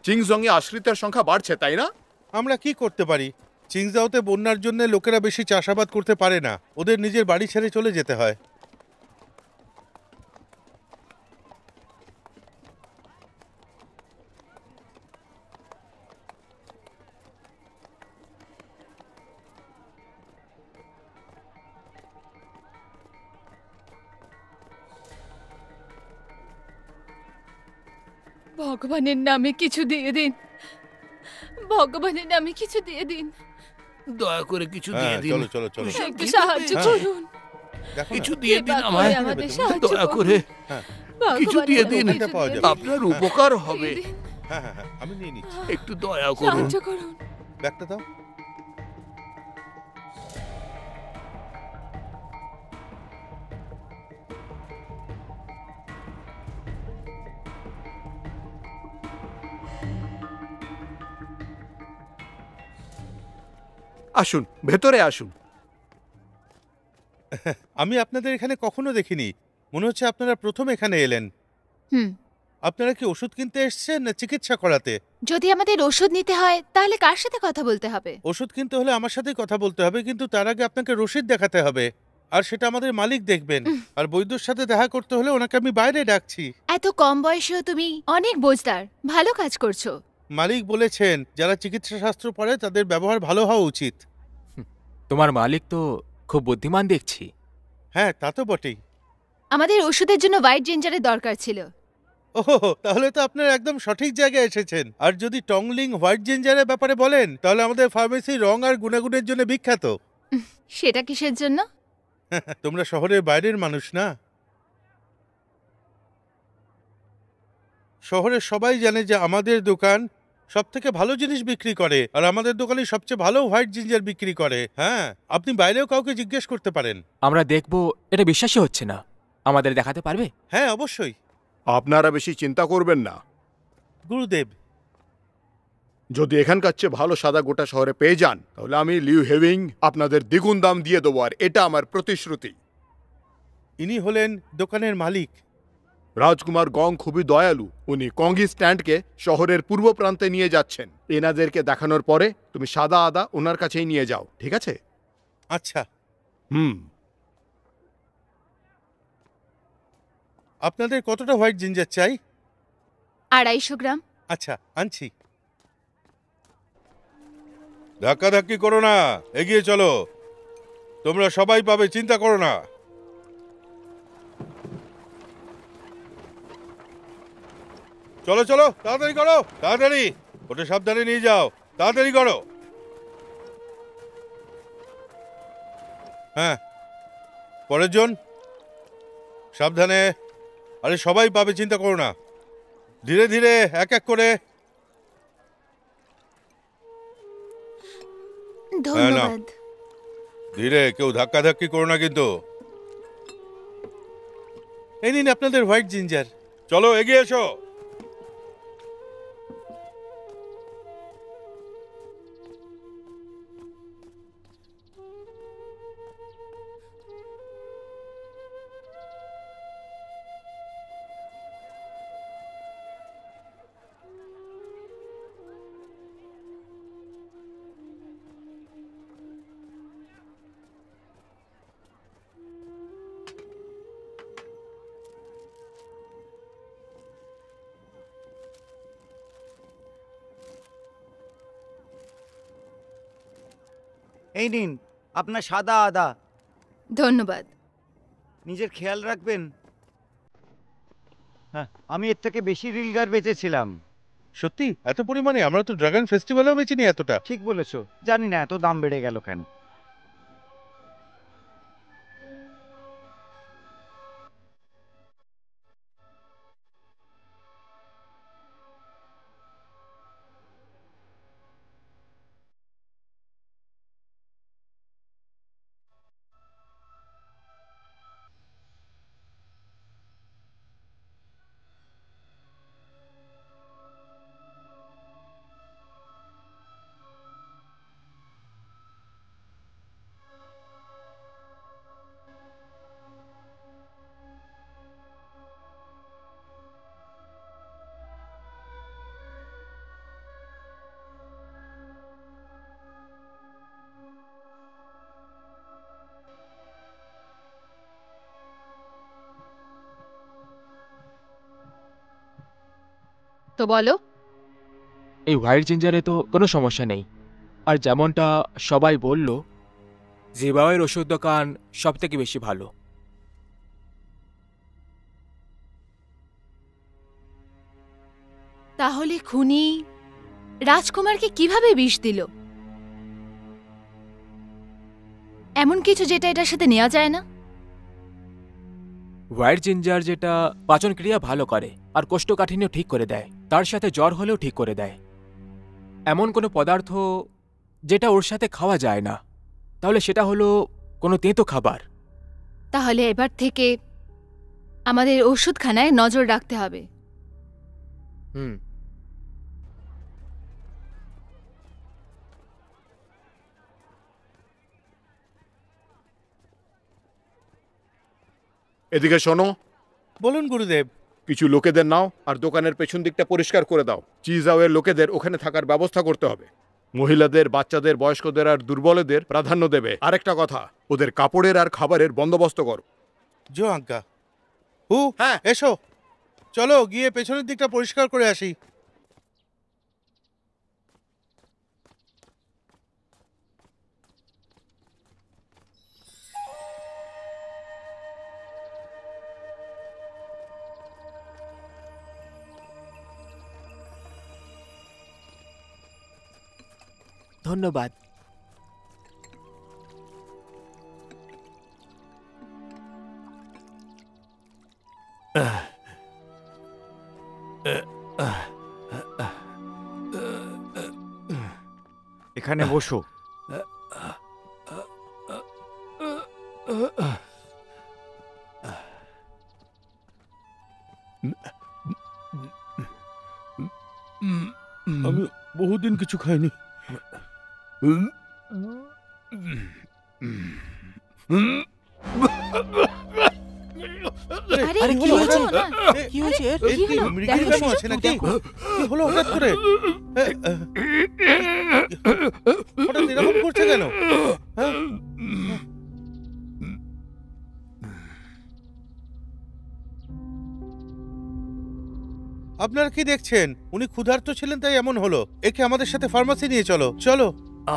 চিংজংয়ে আশ্রিতের সংখ্যা বাড়ছে, তাই না? আমরা কি করতে পারি? চিংজাওতে বন্যার জন্য লোকেরা বেশি চাষাবাদ করতে পারে না, ওদের নিজের বাড়ি ছেড়ে চলে যেতে হয়। ভগবানের নামে কিছু দিয়ে দিন, ভগবানের নামে কিছু দিয়ে দিন, দয়া করে কিছু দিয়ে হ্যাঁ, দিন। চলো চলো চলো, একটু সাহায্য হ্যাঁ। করুন, দেখো কিছু না, দিয়ে দিন কৃপা আমায়, করে আমাদের সাহায্য দয়া করুন। করে হ্যাঁ কিছু ভগবানের দিয়ে নামে দিন, কিছু পাওয়া দিয়ে যাবে। দিন। আপনার উপকার হবে। দিয়ে দিন, হ্যাঁ হ্যাঁ হ্যাঁ, আমি নিয়ে নিচ্ছি। একটু দয়া করুন। সাহায্য করুন। ব্যাগটা দাও। আসুন, ভেতরে আসুন। আমি আপনাদের এখানে কখনো দেখিনি, মনে হচ্ছে আপনারা প্রথম এখানে এলেন। হুম, আপনারা কি ওষুধ কিনতে এসেছেন না চিকিৎসা করাতে? যদি আমাদের ওষুধ নিতে হয় তাহলে কার সাথে কথা বলতে হবে? ওষুধ কিনতে হলে আমার সাথেই কথা বলতে হবে, কিন্তু তার আগে আপনাকে রসিদ দেখাতে হবে, আর সেটা আমাদের মালিক দেখবেন। আর বৈদ্যর সাথে দেখা করতে হলে ওনাকে আমি বাইরে ডাকছি। এত কম বয়সেও তুমি অনেক বোঝদার, ভালো কাজ করছো। মালিক বলেছেন যারা চিকিৎসা শাস্ত্র পড়ে তাদের ব্যবহার ভালো হওয়া উচিত। তোমার মালিক তো খুব বুদ্ধিমান দেখছি। হ্যাঁ, তা তো বটেই। আমাদের ওষুধের জন্য হোয়াইট জিঞ্জারের দরকার ছিল। ওহো, তাহলে তো আপনারা একদম সঠিক জায়গায় এসেছেন। আর যদি টংলিং হোয়াইট জিঞ্জারের ব্যাপারে বলেন তাহলে আমাদের ফার্মেসি রং আর গুণাগুণের জন্য বিখ্যাত। সেটা কিসের জন্য? তোমরা শহরের বাইরের মানুষ না। শহরের সবাই জানে যে আমাদের দোকান সব থেকে ভালো জিনিস বিক্রি করে, আর আমাদের দোকানে সবচেয়ে ভালো হোয়াইট জিঞ্জার বিক্রি করে। হ্যাঁ, আপনি বাইরেও কাউকে জিজ্ঞেস করতে পারেন। আমরা দেখব, এটা বিশ্বাসই হচ্ছে না। আমাদের দেখাতে পারবে? হ্যাঁ, অবশ্যই। আপনারা বেশি চিন্তা করবেন না। গুরুদেব, যদি এখানকার চেয়ে ভালো সাদা গোটা শহরে পেয়ে যান তাহলে আমি লিউ হেভিং আপনাদের দ্বিগুণ দাম দিয়ে দেবো, আর এটা আমার প্রতিশ্রুতি। ইনি হলেন দোকানের মালিক। রাজকুমার গং খুবই দয়ালু। উনি কঙ্গি স্ট্যান্ডকে শহরের পূর্ব প্রান্তে নিয়ে যাচ্ছেন। এনাদেরকে দেখানোর পরে তুমি সাদা আদা ওনার কাছেই নিয়ে যাও, ঠিক আছে? আচ্ছা, হুম। আপনাদের কতটা হোয়াইট জিঞ্জার চাই? 250 গ্রাম। আচ্ছা, আনছি। ধাক্কাধাক্কি করো না, এগিয়ে চলো। তোমরা সবাই পাবে, চিন্তা করো না। চলো চলো, তাড়াতাড়ি করো, তাড়াতাড়ি। ওটা সাবধানে নিয়ে যাও, তাড়াতাড়ি করো। হ্যাঁ, পরের জন সাবধানে। আরে সবাই পাবে, চিন্তা করো না। ধীরে ধীরে, এক এক করে। ধন্যবাদ। ধীরে, কেউ ধাক্কাধাক্কি করো না কিন্তু। এই নিন আপনাদের হোয়াইট জিঞ্জার। চলো, এগিয়ে এসো। এই নিন আপনার সাদা আদা। ধন্যবাদ। নিজের খেয়াল রাখবেন। হ্যাঁ, আমি এর থেকে বেশি রিলগার বেচেছিলাম। সত্যি এত পরিমাণে? আমরা তো ড্রাগন ফেস্টিভ্যালেও বেচিনি এতটা। ঠিক বলেছো, জানি না এত দাম বেড়ে গেল কেন। তো বলো। এই হোয়াইট জিঞ্জারে তো কোনো সমস্যা নেই। আর যেমনটা সবাই বলল, জিবাওয়ের ওষুধ দোকান সব থেকে বেশি ভালো। তাহলে খুনি রাজকুমারকে কিভাবে বিষ দিল? এমন কিছু যেটা এটার সাথে নেওয়া যায় না? হোয়াইট জিঞ্জার যেটা পাচন ক্রিয়া ভালো করে আর কোষ্ঠকাঠিন্য ঠিক করে দেয়, তার সাথে জ্বর হলেও ঠিক করে দেয়। এমন কোনো পদার্থ যেটা ওর সাথে খাওয়া যায় না, তাহলে সেটা হলো কোনো তেঁতো খাবার। তাহলে এবার থেকে আমাদের ওষুধখানায় নজর রাখতে হবে। হুম। এদিকে শোনো। বলুন গুরুদেব। কিছু লোকেদের নাও আর দোকানের পেছন দিকটা পরিষ্কার করে দাও। চিজাওয়ের লোকেদের ওখানে থাকার ব্যবস্থা করতে হবে। মহিলাদের, বাচ্চাদের, বয়স্কদের আর দুর্বলদের প্রাধান্য দেবে। আরেকটা কথা, ওদের কাপড়ের আর খাবারের বন্দোবস্ত করো। জো আজ্ঞা। হু, হ্যাঁ। এসো, চলো গিয়ে পেছনের দিকটা পরিষ্কার করে আসি। ধন্যবাদ। এখানে বসো। আমি বহুদিন কিছু খাইনি। আরে আরে, কি কি হয়েছে হয়েছে? না? কি হয়েছে এর? এই কি হলো? মৃগীর দেখো, কেন আছে নাকি? কি হলো হঠাৎ করে? হঠাৎ এরকম করছে কেন? হ্যাঁ? আপনারা কি দেখছেন? উনি ক্ষুধার্ত ছিলেন তাই এমন হলো। একে আমাদের সাথে ফার্মাসি নিয়ে চলো, চলো।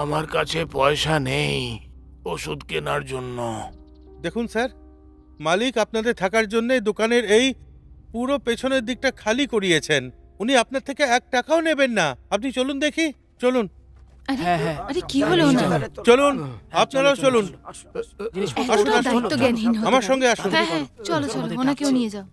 আমার কাছে পয়সা নেই ওষুধ কেনার জন্য। দেখুন স্যার, মালিক আপনাদের থাকার জন্য দোকানের এই পুরো পেছনের দিকটা খালি করিয়েছেন। উনি আপনার থেকে 1 টাকাও নেবেন না। আপনি চলুন দেখি, চলুন, আরে হ্যাঁ, হ্যাঁ। আরে কি হলো না? চলুন, আপনারাও চলুন। জিনিসপত্র আসুন, এতটা আসুন। দায়িত্ব জ্ঞানহীন হতে আমার পারে। সঙ্গে আসুন। হ্যাঁ হ্যাঁ, চলো চলো, আমাদের ওনাকেও ডাকছে। নিয়ে যাও।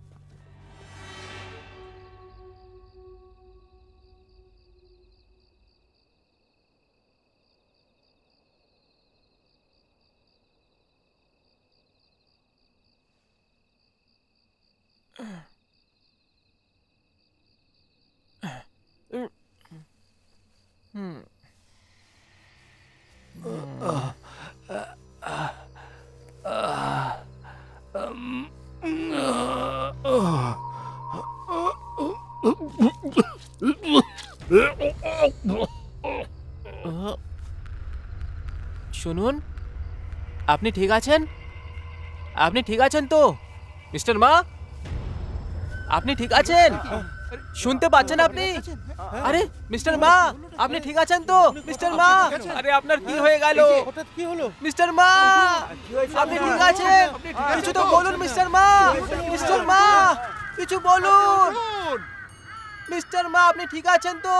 শুনুন, আপনি ঠিক আছেন? আপনি ঠিক আছেন তো মিস্টার মা? আপনি ঠিক আছেন? শুনতে পাচ্ছেন আপনি? আরে মিস্টার মা, আপনি ঠিক আছেন তো মিস্টার মা? আরে আপনার কি হয়ে গেল হঠাৎ কি হলো? মিস্টার মা? আপনি ঠিক আছেন? কিছু তো বলুন মিস্টার মা। মিস্টার মা, কিছু বলুন। মিস্টার মা, আপনি ঠিক আছেন তো?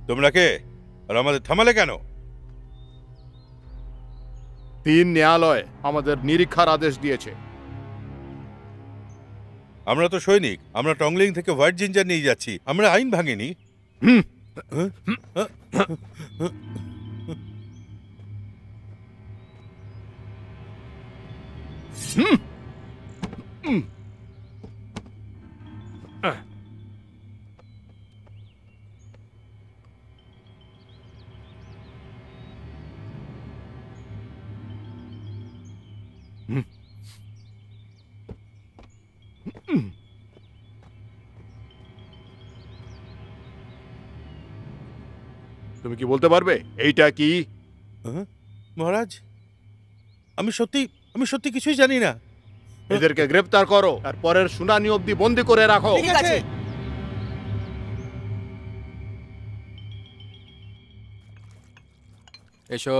তোমরা কে? আর আমাদের থামালে কেন? 3 ন্যায়ালয় আমাদের নিরীক্ষার আদেশ দিয়েছে। আমরা তো সৈনিক, আমরা টংলিং থেকে হোয়াইট জিঞ্জার নিয়ে যাচ্ছি। আমরা আইন ভাঙিনি। তুমি কি বলতে পারবে এইটা কি? মহারাজ, আমি সত্যি কিছুই জানি না। এদেরকে গ্রেফতার করো আর পরের শুনানি অবধি বন্দি করে রাখো। ঠিক আছে। এসো।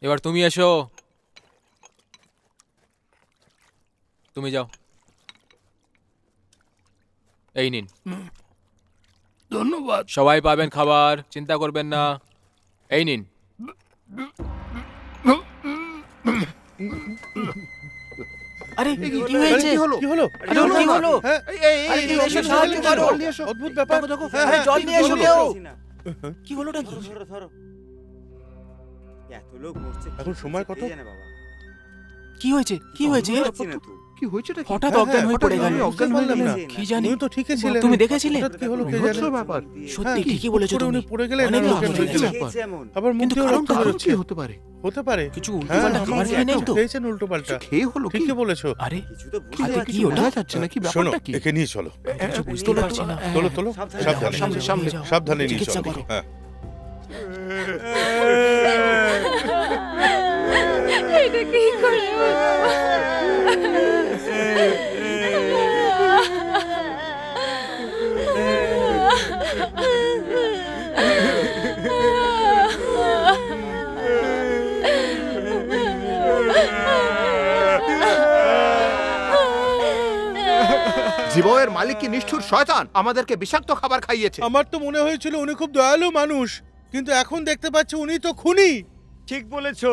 এবার তুমি এসো। তুমি যাও। এই নিন। ধন্যবাদ। সবাই পাবেন খাবার, চিন্তা করবেন না। এই নিন। আরে কি হয়েছে? কি হলো? কি হলো? হ্যাঁ, আরে কি এসো, সাহায্য করো। অদ্ভুত ব্যাপার। হ্যাঁ, জল নিয়ে এসো কেউ। কি হলোটা কি? এত লোক মরছে, এখন সময় কত? কি হয়েছে? কি হয়েছে? কি হয়েছেটা? হঠাৎ অজ্ঞান হয়ে পড়ে গেল। অজ্ঞান হয়ে গেলেন না। কি জানি? তুমি তো ঠিকই ছিলেন। তুমি দেখেছিলে? হঠাৎ কি হলো কে জানে? ব্যাপার। সত্যি হ্যাঁ, ঠিকই বলেছো উপরে তুমি। উনি পড়ে গেলেন, অনেক আর লোক অজ্ঞান মরে হয়ে গেলেন। গেছে। আবার মুখ কিন্তু দিয়েও রক্ত কারণটা বেরোচ্ছে। হতে পারে? হতে পারে। কিছু হ্যাঁ, উল্টোপাল্টা খাবার আমার খেয়ে নেই তো? খেয়েছেন উল্টোপাল্টা। খেয়ে হলো কি? ঠিকই বলেছো। আরে কিছু তো হাতে কি ওটা? বোঝা যাচ্ছে না কি শোনো, ব্যাপারটা কি? একে নিয়ে চলো। কিছু বুঝতে পারছি না। তোলো তোলো, সাবধানে সামনে, সামনে। সাবধানে নিয়ে চিকিৎসা চলো। করো। হ্যাঁ। এটা কি করে হলো? জীবনের মালিক কি নিষ্ঠুর শয়তান, আমাদেরকে বিষাক্ত খাবার খাইয়েছে। আমার তো মনে হয়েছিল উনি খুব দয়ালু মানুষ, কিন্তু এখন দেখতে পাচ্ছি উনি তো খুনি। ঠিক বলেছো,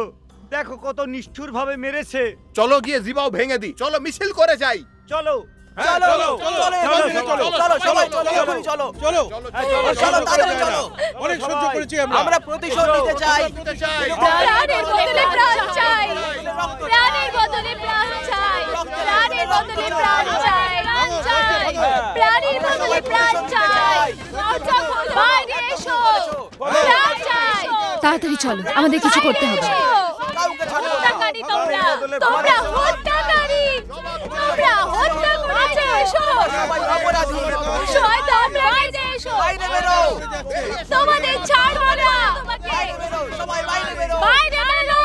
দেখো কত নিষ্ঠুর ভাবে মেরেছে। চলো গিয়ে জিবাও ভেঙে দিই, চলো মিছিল করে যাই। চলো হ্যাঁ, চলো, চলো, চলো, চলো, চলো, চলো, চলো, সবাই চলো, এখনই চলো। চলো চলো, তাড়াতাড়ি চলো। অনেক সহ্য করেছি আমরা। আমরা প্রতিশোধ নিতে চাই। প্রাণের বদলে প্রাণ চাই। প্রাণের বদলে প্রাণ চাই। প্রাণের বদলে প্রাণ চাই। প্রাণ চাই। প্রাণের বদলে প্রাণ চাই। বাইরে এসো। প্রাণ চাই। তাড়াতাড়ি চলো, আমাদের কিছু করতে হবে। হত্যাকারী তোমরা। তোমরা হত্যাকারী। তোমরা হত্যা করেছো। এসো। সবাই অপরাধী। শয়তান, বাইরে এসো। বাইরে বেরো। তোমাদের ছাড়বো না। বাইরে বেরো, সবাই বাইরে বেরো। বাইরে বেরো।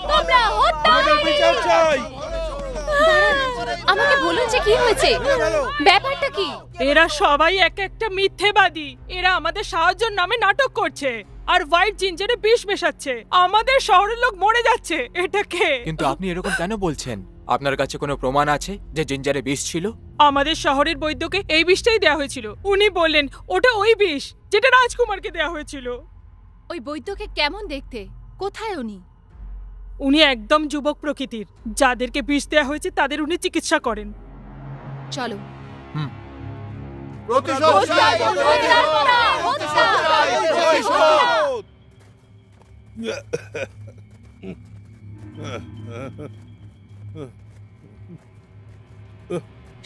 তোমরা হত্যাকারী। চাই। আমাকে বলুন যে কি হয়েছে, ব্যাপারটা কি? এরা সবাই এক একটা মিথ্যেবাদী। এরা আমাদের সাহায্যের নামে নাটক করছে আর হোয়াইট জিঞ্জারে বিষ মেশাচ্ছে। আমাদের শহরের লোক মরে যাচ্ছে। এটা কে? কিন্তু আপনি এরকম কেন বলছেন? আপনার কাছে কোনো প্রমাণ আছে যে জিঞ্জারে বিষ ছিল? আমাদের শহরের বৈদ্যকে এই বিষটাই দেওয়া হয়েছিল। উনি বললেন ওটা ওই বিষ যেটা রাজকুমারকে দেওয়া হয়েছিল। ওই বৈদ্যকে কেমন দেখতে? কোথায় উনি? উনি একদম যুবক প্রকৃতির। যাদেরকে বিষ দেওয়া হয়েছে তাদের উনি চিকিৎসা করেন। চলো। প্রতিশোধ চাই,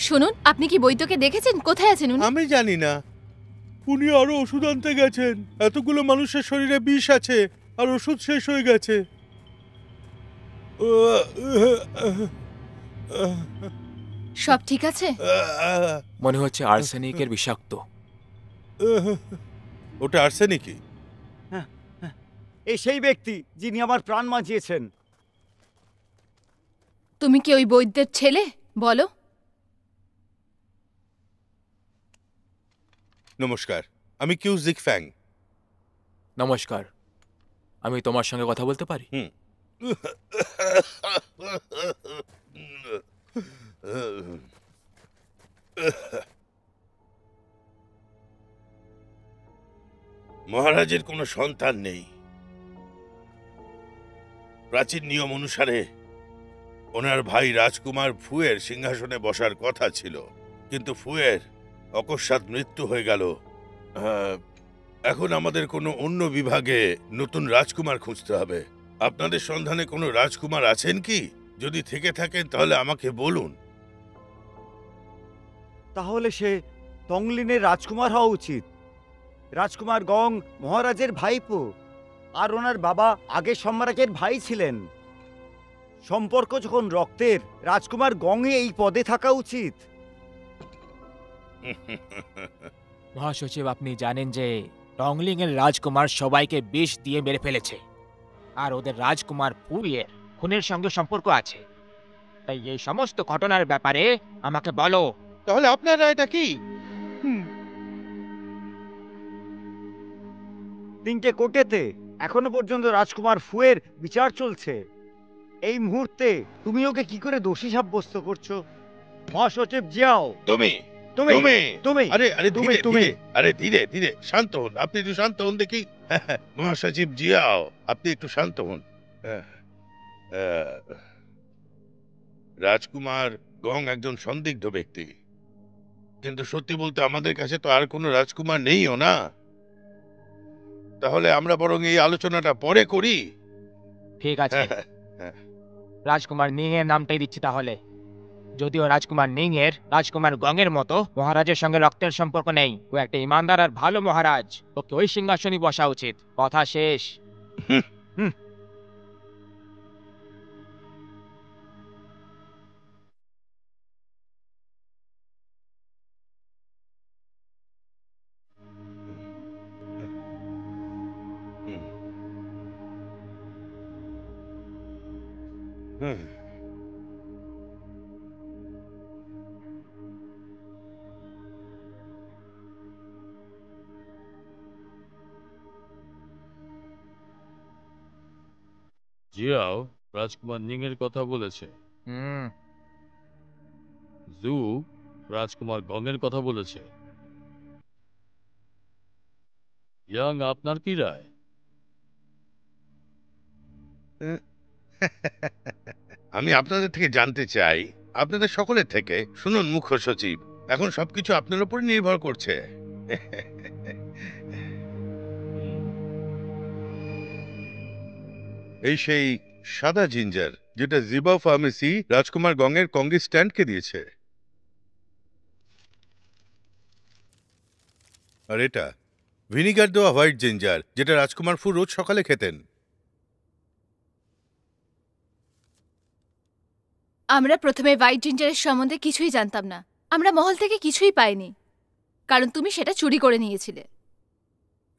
শুনুন, আপনি কি বৈদ্যকে দেখেছেন? কোথায় আছেন উনি? আমি জানি না, উনি আরো ওষুধ আনতে গেছেন। এতগুলো মানুষের শরীরে বিষ আছে আর ওষুধ শেষ হয়ে গেছে। সব ঠিক আছে? মনে হচ্ছে আর্সেনিকের বিষাক্ত। ওটা আর্সেনিকই। এই সেই ব্যক্তি যিনি আমার প্রাণ বাঁচিয়েছেন। তুমি কি ওই বৈদ্যের ছেলে? বলো। নমস্কার, আমি কিউ জিক ফ্যাং। নমস্কার, আমি তোমার সঙ্গে কথা বলতে পারি? মহারাজের কোনো সন্তান নেই। প্রাচীন নিয়ম অনুসারে ওনার ভাই রাজকুমার ফুয়ের সিংহাসনে বসার কথা ছিল, কিন্তু ফুয়ের অকস্মাৎ মৃত্যু হয়ে গেল। এখন আমাদের কোনো অন্য বিভাগে নতুন রাজকুমার খুঁজতে হবে। আপনাদের সন্ধানে কোনো রাজকুমার আছেন কি? যদি থেকে থাকেন তাহলে আমাকে বলুন। তাহলে সে তংলিনের রাজকুমার হওয়া উচিত। রাজকুমার গং মহারাজের ভাইপো, আর ওনার বাবা আগে সম্রাটের ভাই ছিলেন। সম্পর্ক যখন রক্তের, রাজকুমার গংয়ে এই পদে থাকা উচিত। মহাসচিব, আপনি জানেন যে টংলিং এর রাজকুমার সবাইকে বিষ দিয়ে মেরে ফেলেছে, আর ওদের রাজকুমার ফুইয়ের খুনের সঙ্গে সম্পর্ক আছে। তাই এই সমস্ত ঘটনার ব্যাপারে আমাকে বলো। তাহলে আপনার রায়টা কি? তিনটে কোর্টেতে এখনো পর্যন্ত রাজকুমার ফুয়ের বিচার চলছে। এই মুহূর্তে তুমি ওকে কি করে দোষী সাব্যস্ত করছো? মহাসচিব জিয়াও, তুমি তুমি তুমি আরে আরে তুমি ধীরে তুমি ধীরে, আরে ধীরে ধীরে, শান্ত হন, আপনি একটু শান্ত হন দেখি। মহাসচিব জিয়াও, আপনি একটু শান্ত হন। আহ, আহ, রাজকুমার গং একজন সন্দিগ্ধ ব্যক্তি, কিন্তু সত্যি বলতে আমাদের কাছে তো আর কোনো রাজকুমার নেইও না। তাহলে আমরা বরং এই আলোচনাটা পরে করি। ঠিক আছে, হ্যাঁ। রাজকুমার নিং এর নামটাই দিচ্ছি তাহলে। যদিও রাজকুমার নিং এর রাজকুমার গঙের মতো মহারাজের সঙ্গে রক্তের সম্পর্ক নেই, ও একটা ইমানদার আর ভালো মহারাজ, ওকে ওই সিংহাসনই বসা উচিত। কথা শেষ। হুম। হুম। জিয়াও রাজকুমার নিং এর কথা বলেছে, হুম জু রাজকুমার গঙের কথা বলেছে। ইয়াং, আপনার কি রায়? আমি আপনাদের থেকে জানতে চাই, আপনাদের সকলের থেকে। শুনুন মুখ্য সচিব, এখন সবকিছু আপনার উপর নির্ভর করছে। এই সেই সাদা জিঞ্জার যেটা জিবা ফার্মেসি রাজকুমার গঙের কঙ্গি স্ট্যান্ডকে দিয়েছে, আর এটা ভিনিগার দেওয়া হোয়াইট জিঞ্জার যেটা রাজকুমার ফু রোজ সকালে খেতেন। আমরা প্রথমে হোয়াইট জিঞ্জারের সম্বন্ধে কিছুই জানতাম না। আমরা মহল থেকে কিছুই পাইনি, কারণ তুমি সেটা চুরি করে নিয়েছিলে।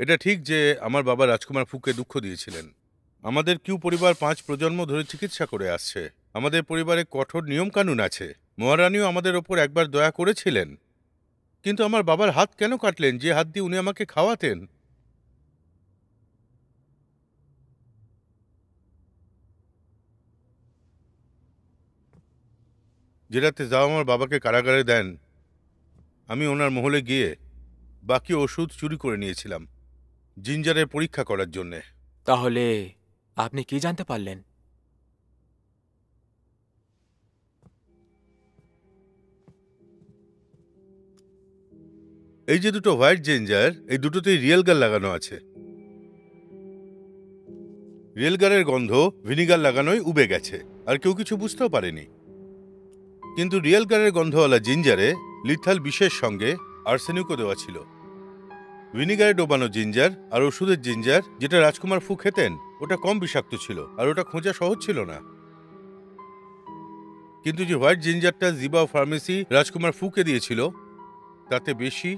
এটা ঠিক যে আমার বাবা রাজকুমার ফুকে দুঃখ দিয়েছিলেন। আমাদের কিউ পরিবার 5 প্রজন্ম ধরে চিকিৎসা করে আসছে। আমাদের পরিবারে কঠোর নিয়ম কানুন আছে। মহারানীও আমাদের ওপর একবার দয়া করেছিলেন, কিন্তু আমার বাবার হাত কেন কাটলেন, যে হাত দিয়ে উনি আমাকে খাওয়াতেন? যে রাতে যাও আমার বাবাকে কারাগারে দেন, আমি ওনার মহলে গিয়ে বাকি ওষুধ চুরি করে নিয়েছিলাম জিঞ্জারের পরীক্ষা করার জন্যে। তাহলে আপনি কি জানতে পারলেন? এই যে দুটো হোয়াইট জিঞ্জার, এই দুটোতেই রিয়েল গার লাগানো আছে। রিয়েল গারের গন্ধ ভিনিগার লাগানোয় উবে গেছে, আর কেউ কিছু বুঝতেও পারেনি। কিন্তু রিয়েল গারের গন্ধওয়ালা জিঞ্জারে লিথাল বিষের সঙ্গে আর্সেনিকও দেওয়া ছিল। ভিনিগারে ডোবানো জিঞ্জার আর ওষুধের জিঞ্জার যেটা রাজকুমার ফু খেতেন, ওটা কম বিষাক্ত ছিল, আর ওটা খোঁজা সহজ ছিল না। কিন্তু যে হোয়াইট জিঞ্জারটা জিবা ফার্মেসি রাজকুমার ফুকে দিয়েছিল, তাতে বেশি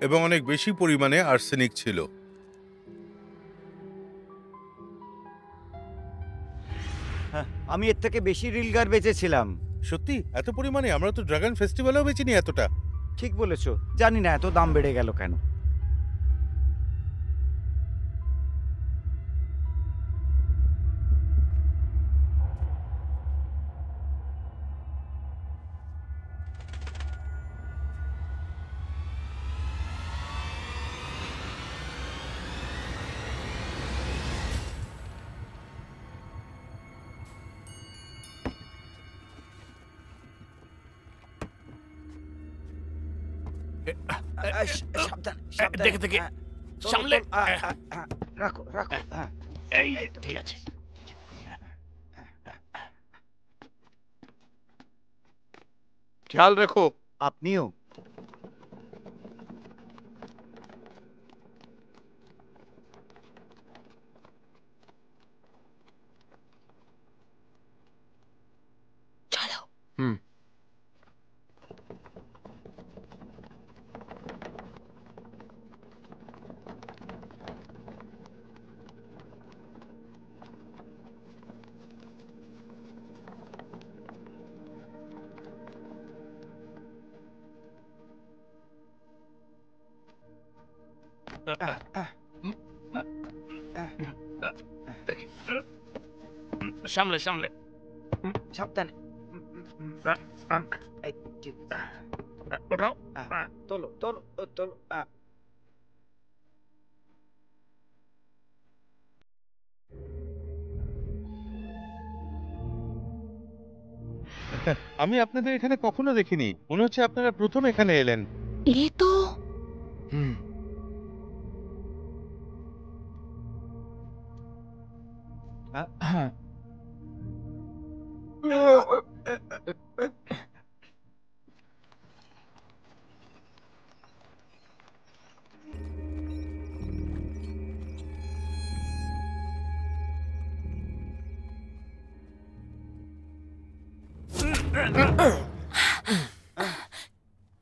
এবং অনেক বেশি পরিমাণে আর্সেনিক ছিল। হ্যাঁ, আমি এর থেকে বেশি রিলগার বেচেছিলাম। সত্যি এত পরিমাণে? আমরা তো ড্রাগন ফেস্টিভ্যালেও বেচিনি এতটা। ঠিক বলেছো, জানি না এত দাম বেড়ে গেল কেন। দেখে দেখে সামলে। রাখো রাখো। এই ঠিক আছে। খেয়াল রেখো। আপনিও। চলো। হুম। সামলে সামলে। সাবধানে। ওঠাও। তোলো তোলো তোলো। আমি আপনাদের এখানে কখনো দেখিনি, মনে হচ্ছে আপনারা প্রথম এখানে এলেন। এ তো হুম। হ্যাঁ,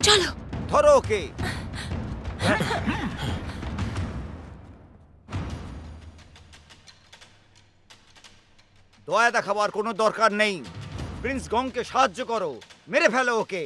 চলো। ধরো ওকে। দয়া দেখাবার কোনো দরকার নেই। প্রিন্স গংকে সাহায্য করো, মেরে ফেলো ওকে।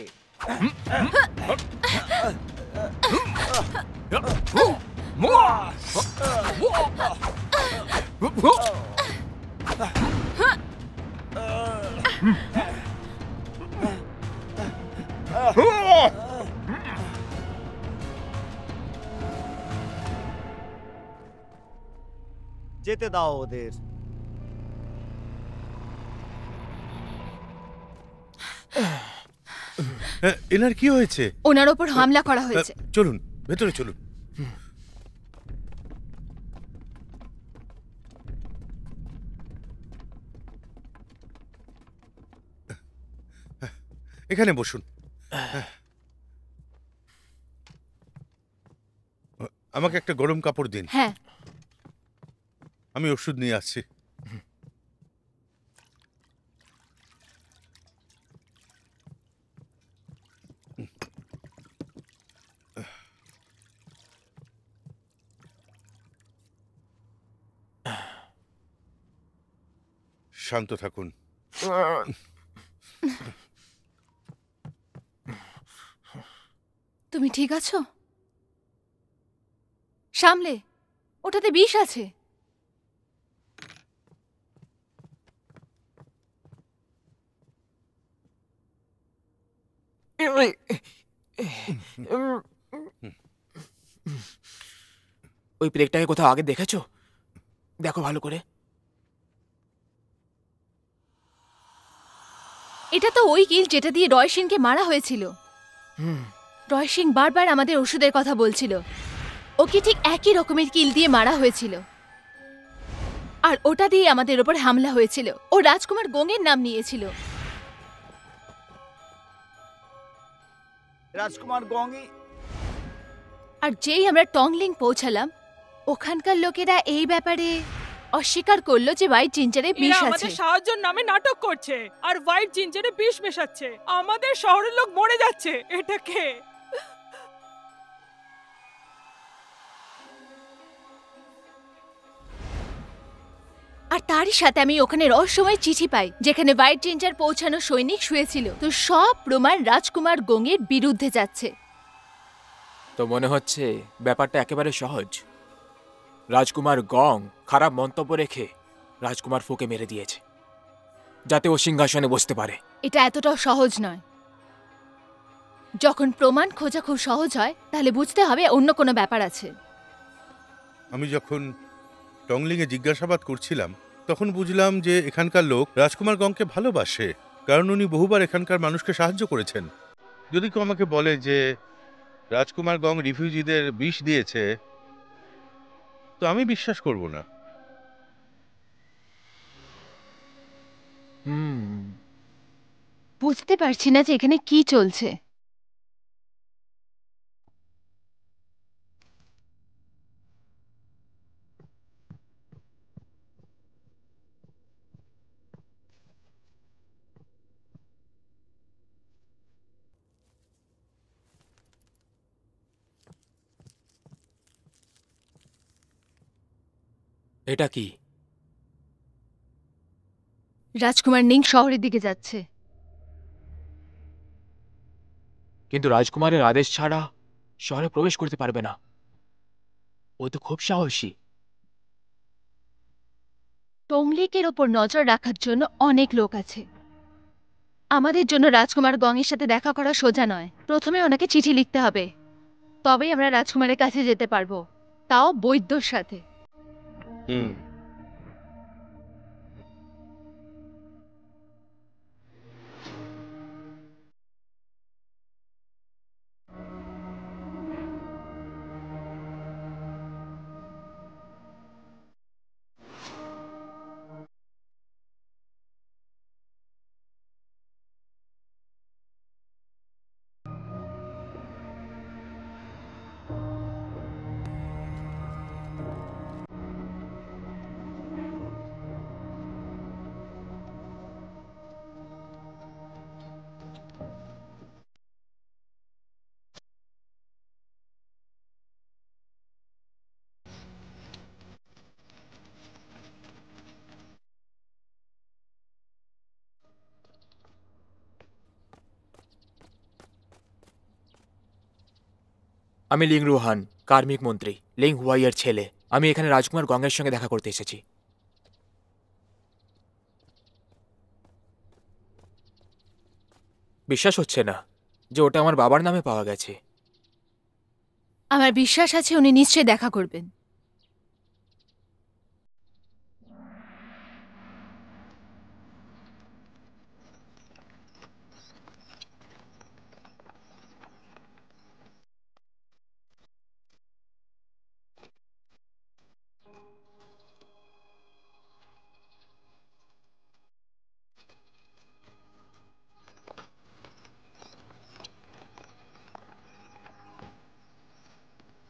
যেতে দাও ওদের। এনার কি হয়েছে? ওনার ওপর হামলা করা হয়েছে। চলুন ভেতরে চলুন। এখানে বসুন। আমাকে একটা গরম কাপড় দিন। হ্যাঁ। আমি ওষুধ নিয়ে আসছি। শান্ত থাকুন। তুমি ঠিক আছো? সামলে, ওটাতে বিষ আছে। ওই প্লেগটাকে কোথাও আগে দেখেছো? দেখো ভালো করে। এটা তো ওই কিল যেটা দিয়ে রয় সিংকে মারা হয়েছিল। রয় সিং বারবার আমাদের ওষুধের কথা বলছিল। ওকে ঠিক একই রকমের কিল দিয়ে মারা হয়েছিল, আর ওটা দিয়ে আমাদের ওপর হামলা হয়েছিল। ও রাজকুমার গোঙের নাম নিয়েছিল। রাজকুমার গঙ্গে। আর যেই আমরা টংলিং পৌঁছালাম, ওখানকার লোকেরা এই ব্যাপারে অস্বীকার করলো যে হোয়াইট জিঞ্জারে বিষ এরা আছে। আমাদের সাহায্যের নামে নাটক করছে আর হোয়াইট জিঞ্জারে বিষ মেশাচ্ছে। আমাদের শহরের লোক মরে যাচ্ছে। এটা কে? আর তারই সাথে আমি ওখানে রহস্যময় চিঠি পাই, যেখানে হোয়াইট জিঞ্জার পৌঁছানো সৈনিক শুয়েছিল। তো সব প্রমাণ রাজকুমার গোঙের বিরুদ্ধে যাচ্ছে। তো মনে হচ্ছে ব্যাপারটা একেবারে সহজ। রাজকুমার গং খারাপ মন্তব্য রেখে রাজকুমার ফুকে মেরে দিয়েছে, যাতে ও সিংহাসনে বসতে পারে। এটা এতটাও সহজ নয়। যখন প্রমাণ খোঁজা খুব সহজ হয়, তাহলে বুঝতে হবে অন্য কোনো ব্যাপার আছে। আমি যখন টংলিংয়ে জিজ্ঞাসাবাদ করছিলাম, তখন বুঝলাম যে এখানকার লোক রাজকুমার গংকে ভালোবাসে, কারণ উনি বহুবার এখানকার মানুষকে সাহায্য করেছেন। যদি কেউ আমাকে বলে যে রাজকুমার গং রিফিউজিদের বিষ দিয়েছে, তো আমি বিশ্বাস করব না। বুঝতে পারছি না যে এখানে কি চলছে। এটা কি? রাজকুমার নিং শহরের দিকে যাচ্ছে। কিন্তু রাজকুমারের আদেশ ছাড়া শহরে প্রবেশ করতে পারবে না। ও তো খুব সাহসী। তমলিকের ওপর নজর রাখার জন্য অনেক লোক আছে। আমাদের জন্য রাজকুমার গংয়ের সাথে দেখা করা সোজা নয়। প্রথমে ওনাকে চিঠি লিখতে হবে, তবেই আমরা রাজকুমারের কাছে যেতে পারবো, তাও বৈদ্যর সাথে। আমি লিং রুহান, কার্মিক মন্ত্রী লিং হুয়াইয়ের ছেলে। আমি এখানে রাজকুমার গঙ্গের সঙ্গে দেখা করতে এসেছি। বিশ্বাস হচ্ছে না যে ওটা আমার বাবার নামে পাওয়া গেছে। আমার বিশ্বাস আছে উনি নিশ্চয়ই দেখা করবেন।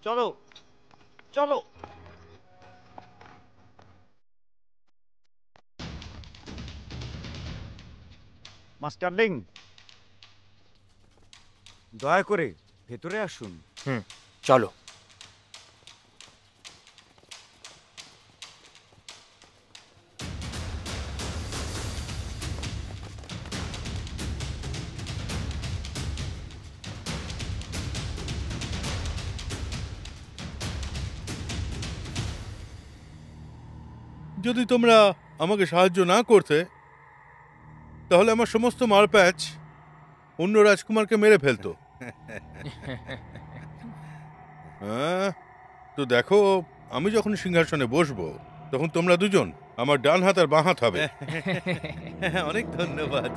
চলো চলো। মাস্টার লিং, দয়া করে ভেতরে আসুন। চলো। যদি তোমরা আমাকে সাহায্য না করতে তাহলে আমার সমস্ত মারপ্যাচ অন্য রাজকুমারকে মেরে ফেলতো। হ্যাঁ, তো দেখো, আমি যখন সিংহাসনে বসবো তখন তোমরা দুজন আমার ডান হাত আর বাঁ হাত হবে। অনেক ধন্যবাদ।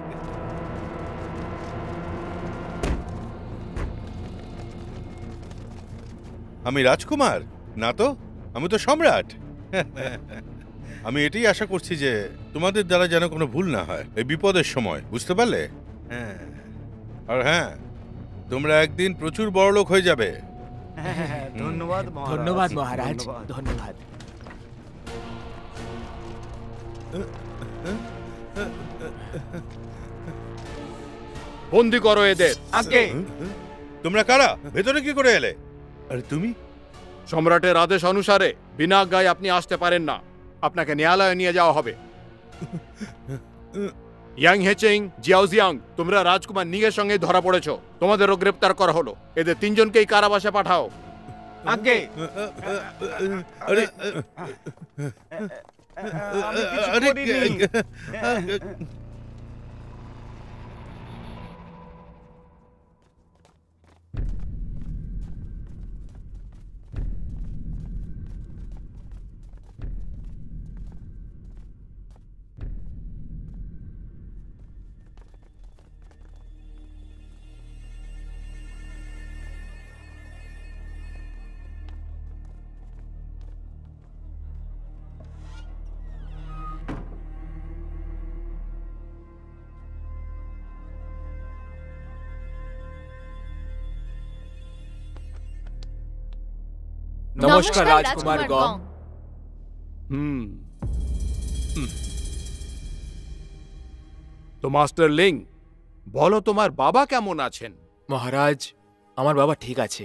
আমি রাজকুমার না তো, আমি তো সম্রাট। আমি এটাই আশা করছি যে তোমাদের দ্বারা যেন কোনো ভুল না হয় এই বিপদের সময়, বুঝতে পারলে? হ্যাঁ, আর হ্যাঁ, তোমরা একদিন প্রচুর বড়লোক হয়ে যাবে। ধন্যবাদ ধন্যবাদ মহারাজ, ধন্যবাদ। বন্দি করো এদের। আগে তোমরা কারা? ভেতরে কি করে এলে? আরে তুমি? সম্রাটের আদেশ অনুসারে বিনা আজ্ঞায় আপনি আসতে পারেন না। আপনাকে ন্যায়ালয়ে নিয়ে যাওয়া হবে। ইয়াং হেচিং, জিয়াও জিয়াং, তোমরা রাজকুমার নিগের সঙ্গে ধরা পড়েছ। তোমাদেরও গ্রেপ্তার করা হলো। এদের তিনজনকেই কারাবাসে পাঠাও। আগে আরে আরে নমস্কার রাজকুমার গং। তো মাস্টার লিং, বলো তোমার বাবা কেমন আছেন? মহারাজ, আমার বাবা ঠিক আছে।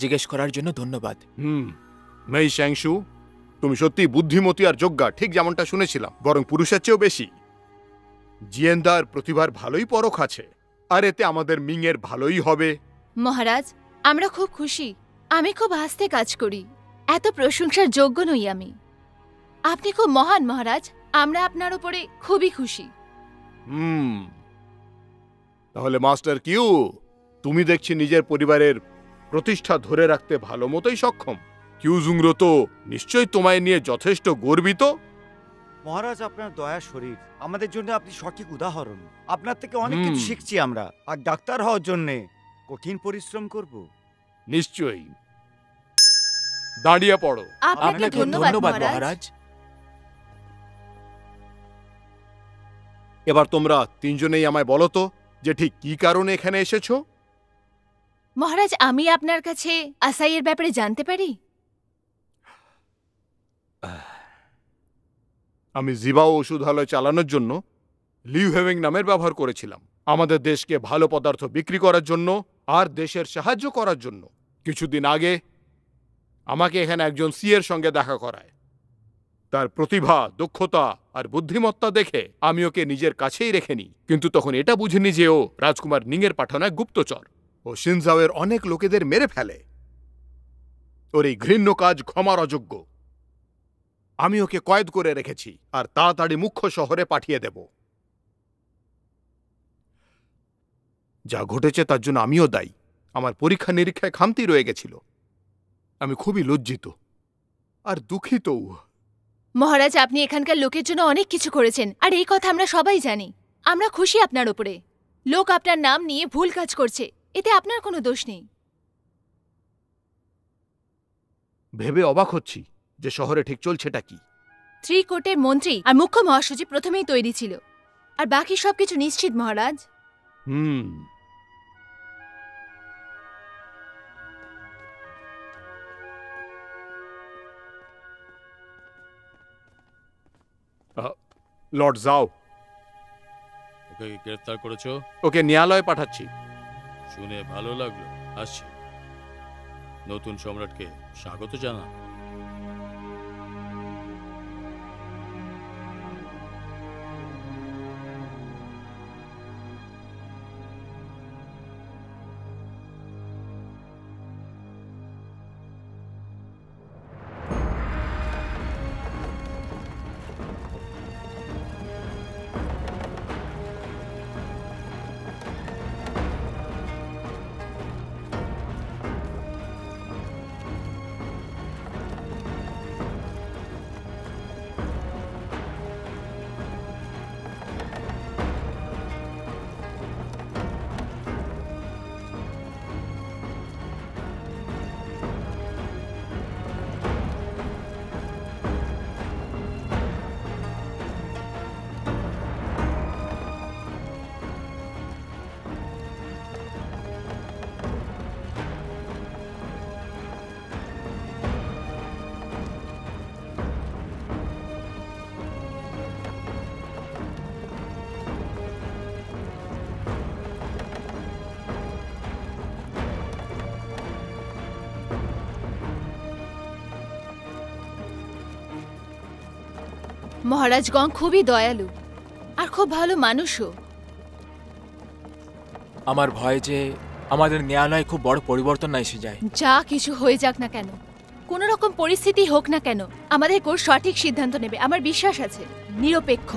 জিজ্ঞেস করার জন্য ধন্যবাদ। মেই শ্যাংশু, তুমি সত্যি বুদ্ধিমতী আর যোগ্যা, ঠিক যেমনটা শুনেছিলাম, বরং পুরুষের চেয়েও বেশি। জিয়েন্দার প্রতিভার ভালোই পরখ আছে, আর এতে আমাদের মিং এর ভালোই হবে। মহারাজ, আমরা খুব খুশি। আমি খুব আস্তে কাজ করি। এত প্রশংসার যোগ্য নই আমি। আপনি খুব মহান মহারাজ, আমরা আপনার উপরে খুবই খুশি। তাহলে মাস্টার কিউ, তুমি দেখছি নিজের পরিবারের প্রতিষ্ঠা ধরে রাখতে ভালো মতোই সক্ষম। কিউ জুংরো তো নিশ্চয়ই তোমায় নিয়ে যথেষ্ট গর্বিত। মহারাজ, আপনার দয়া শরীর আমাদের জন্য আপনি সঠিক উদাহরণ। আপনার থেকে অনেক কিছু শিখছি আমরা, আর ডাক্তার হওয়ার জন্য কঠিন পরিশ্রম করব। নিশ্চয়ই। দাঁড়িয়ে পড়ো। আপনাকে ধন্যবাদ মহারাজ। এবার তোমরা তিনজনেই আমায় বলো তো যে ঠিক কি কারণে এখানে এসেছো। মহারাজ, আমি আপনার কাছে আসাইয়ের ব্যাপারে জানতে পারি? আমি জিবাও ওষুধালয় চালানোর জন্য লিউ হেভিং নামের ব্যবহার করেছিলাম, আমাদের দেশকে ভালো পদার্থ বিক্রি করার জন্য আর দেশের সাহায্য করার জন্য। কিছুদিন আগে আমাকে এখানে একজন সিএর সঙ্গে দেখা করায়। তার প্রতিভা, দক্ষতা আর বুদ্ধিমত্তা দেখে আমি ওকে নিজের কাছেই রেখে নিই। কিন্তু তখন এটা বুঝিনি যে ও রাজকুমার নিংয়ের পাঠানো এক গুপ্তচর। ও শিনজাওয়ের অনেক লোকেদের মেরে ফেলে। ওর এই ঘৃণ্য কাজ ক্ষমার অযোগ্য। আমি ওকে কয়েদ করে রেখেছি আর তাড়াতাড়ি মুখ্য শহরে পাঠিয়ে দেব। যা ঘটেছে তার জন্য আমিও দায়ী। আমার পরীক্ষা নিরীক্ষায় খামতি রয়ে গেছিল। আমি খুবই লজ্জিত আর দুঃখিতও। মহারাজ, আপনি এখানকার লোকের জন্য অনেক কিছু করেছেন, আর এই কথা আমরা সবাই জানি। আমরা খুশি আপনার উপরে। লোক আপনার নাম নিয়ে ভুল কাজ করছে, এতে আপনার কোনো দোষ নেই। ভেবে অবাক হচ্ছি যে শহরে ঠিক চলছেটা কি। ত্রিকোটের মন্ত্রী আর মুখ্য মহাসচিব প্রথমেই তৈরি ছিল, আর বাকি সবকিছু নিশ্চিত মহারাজ। লর্ড যাও। ওকে গ্রেফতার করেছো? ওকে ন্যায়ালয়ে পাঠাচ্ছি। শুনে ভালো লাগলো। আসছি। নতুন সম্রাটকে স্বাগত জানা। মহারাজগণ খুবই দয়ালু আর খুব ভালো মানুষও। আমার ভয় যে আমাদের ন্যায়ালয়ে খুব বড় পরিবর্তন না এসে যায়। যা কিছু হয়ে যাক না কেন, কোনো রকম পরিস্থিতি হোক না কেন, আমাদের কোর্ট সঠিক সিদ্ধান্ত নেবে, আমার বিশ্বাস আছে। নিরপেক্ষ।